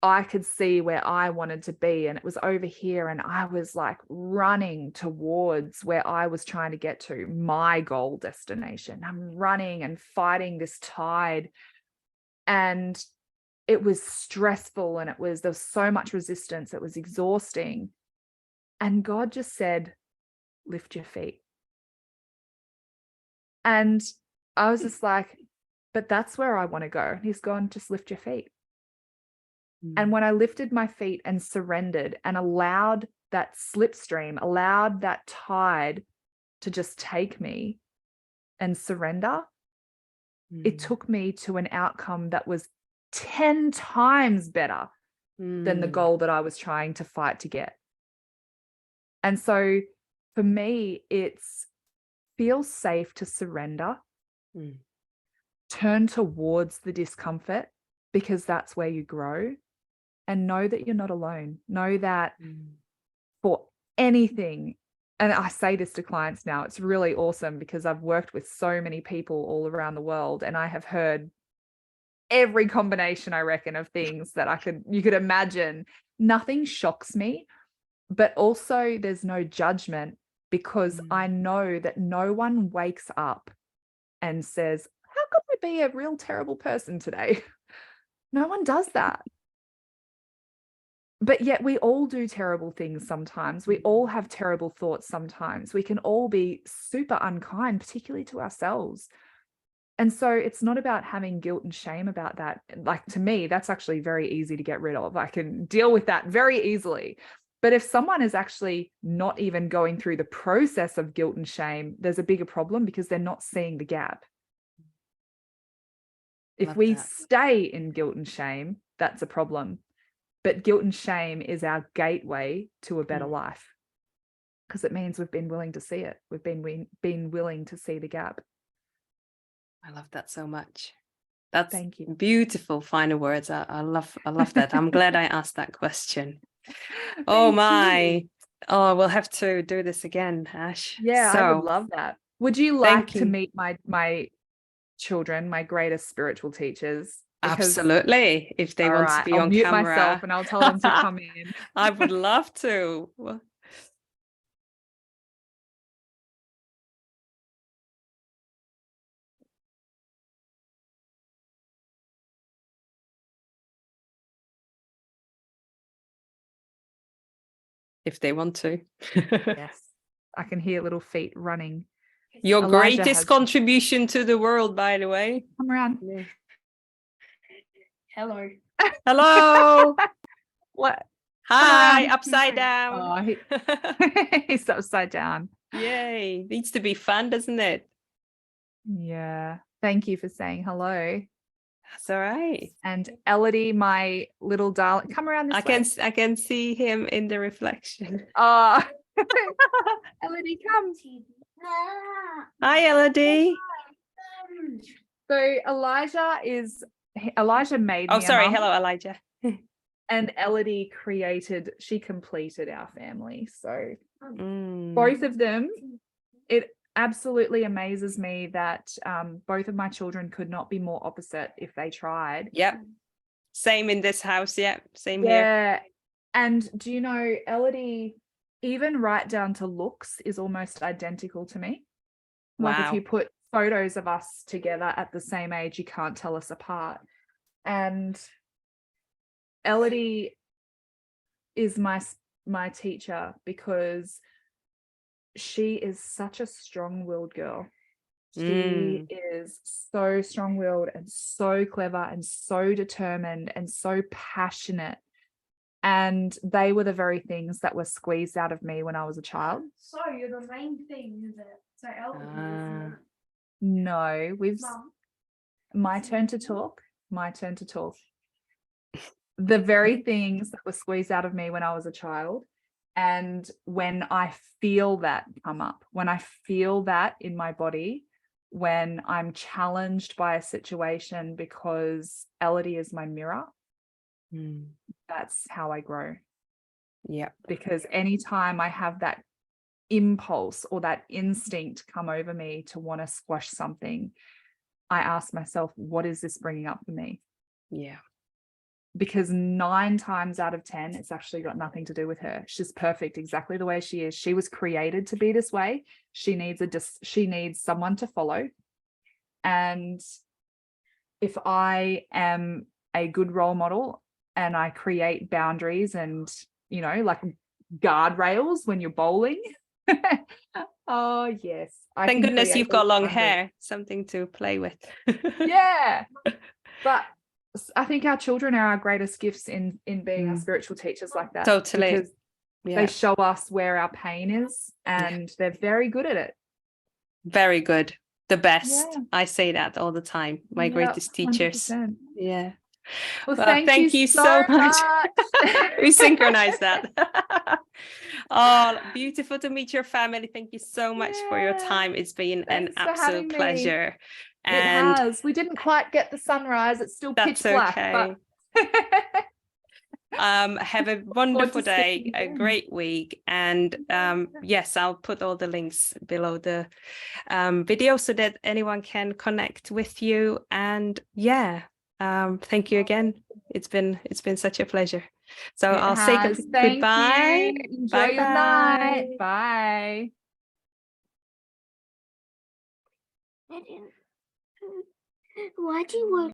I could see where I wanted to be, and it was over here, and I was like running towards where I was trying to get to, my goal destination. I'm running and fighting this tide, and it was stressful, and there was so much resistance. It was exhausting. And God just said, lift your feet. And I was just like, but that's where I want to go. He's gone, just lift your feet. And when I lifted my feet and surrendered and allowed that slipstream, allowed that tide to just take me and surrender, it took me to an outcome that was 10 times better than the goal that I was trying to fight to get. And so for me, feels safe to surrender, turn towards the discomfort, because that's where you grow. And know that you're not alone. Know that for anything, and I say this to clients now, it's really awesome because I've worked with so many people all around the world, and I have heard every combination, I reckon, of things that you could imagine. Nothing shocks me, but also there's no judgment, because I know that no one wakes up and says, how could I be a real terrible person today? No one does that. But yet we all do terrible things sometimes. We all have terrible thoughts sometimes. We can all be super unkind, particularly to ourselves. And so it's not about having guilt and shame about that. Like, to me, that's actually very easy to get rid of. I can deal with that very easily. But if someone is actually not even going through the process of guilt and shame, there's a bigger problem, because they're not seeing the gap. If we stay in guilt and shame, that's a problem. But guilt and shame is our gateway to a better life, because it means we've been willing to see it. We've been willing to see the gap. I love that so much. That's Thank you. Beautiful final words. I love that. I'm glad I asked that question. Oh my. Oh, we'll have to do this again, Ash. Yeah, I would love that. Would you like to meet my children, my greatest spiritual teachers? Absolutely. If they want to be I'll on mute camera, myself and I'll tell them to come in. I would love to. If they want to. Yes, I can hear little feet running. Your greatest contribution to the world, by the way. Come around. Yeah. Hello. Hello. What? Hi, upside down. Oh, he's upside down. Yay. Needs to be fun, doesn't it? Yeah. Thank you for saying hello. That's all right. And Elodie, my little darling, come around this way. I can see him in the reflection. Oh, Elodie, come. Hi, Elodie. So Elijah made me. Oh, sorry. Hello, Elijah. And Elodie she completed our family. So both of them, it absolutely amazes me that both of my children could not be more opposite if they tried. Yep. Same in this house. Yeah. Same here. Yeah. And do you know, Elodie, even right down to looks, is almost identical to me. Like, if you put photos of us together at the same age. You can't tell us apart. And Elodie is my teacher because she is such a strong-willed girl. She is so strong-willed and so clever and so determined and so passionate. And they were the very things that were squeezed out of me when I was a child. So you're the main thing, is it? So Elodie. No, Mum. my turn to talk. My turn to talk. The very things that were squeezed out of me when I was a child. And when I feel that come up, when I feel that in my body, when I'm challenged by a situation, because Elodie is my mirror, that's how I grow. Yeah. Because anytime I have that impulse or that instinct come over me to want to squash something, I ask myself, what is this bringing up for me? Yeah. Because 9 times out of 10, it's actually got nothing to do with her. She's perfect exactly the way she is. She was created to be this way. She needs someone to follow. And if I am a good role model and I create boundaries and, you know, like guardrails when you're bowling. Oh, yes. Thank goodness you've got long hair, something to play with. Yeah. But I think our children are our greatest gifts in being our spiritual teachers like that. Totally. Because they show us where our pain is, and they're very good at it. Very good. The best. Yeah. I say that all the time. My greatest teachers. 100%. Yeah. Well, thank you so much. We synchronized that. Oh, beautiful to meet your family. Thank you so much for your time. It's been an absolute pleasure. And it has. We didn't quite get the sunrise. It's still pitch black. Okay. But have a wonderful day, a great week. And yes, I'll put all the links below the video so that anyone can connect with you. And yeah, thank you again. It's been such a pleasure. So I'll say goodbye. Enjoy your night. Bye. Why do you work?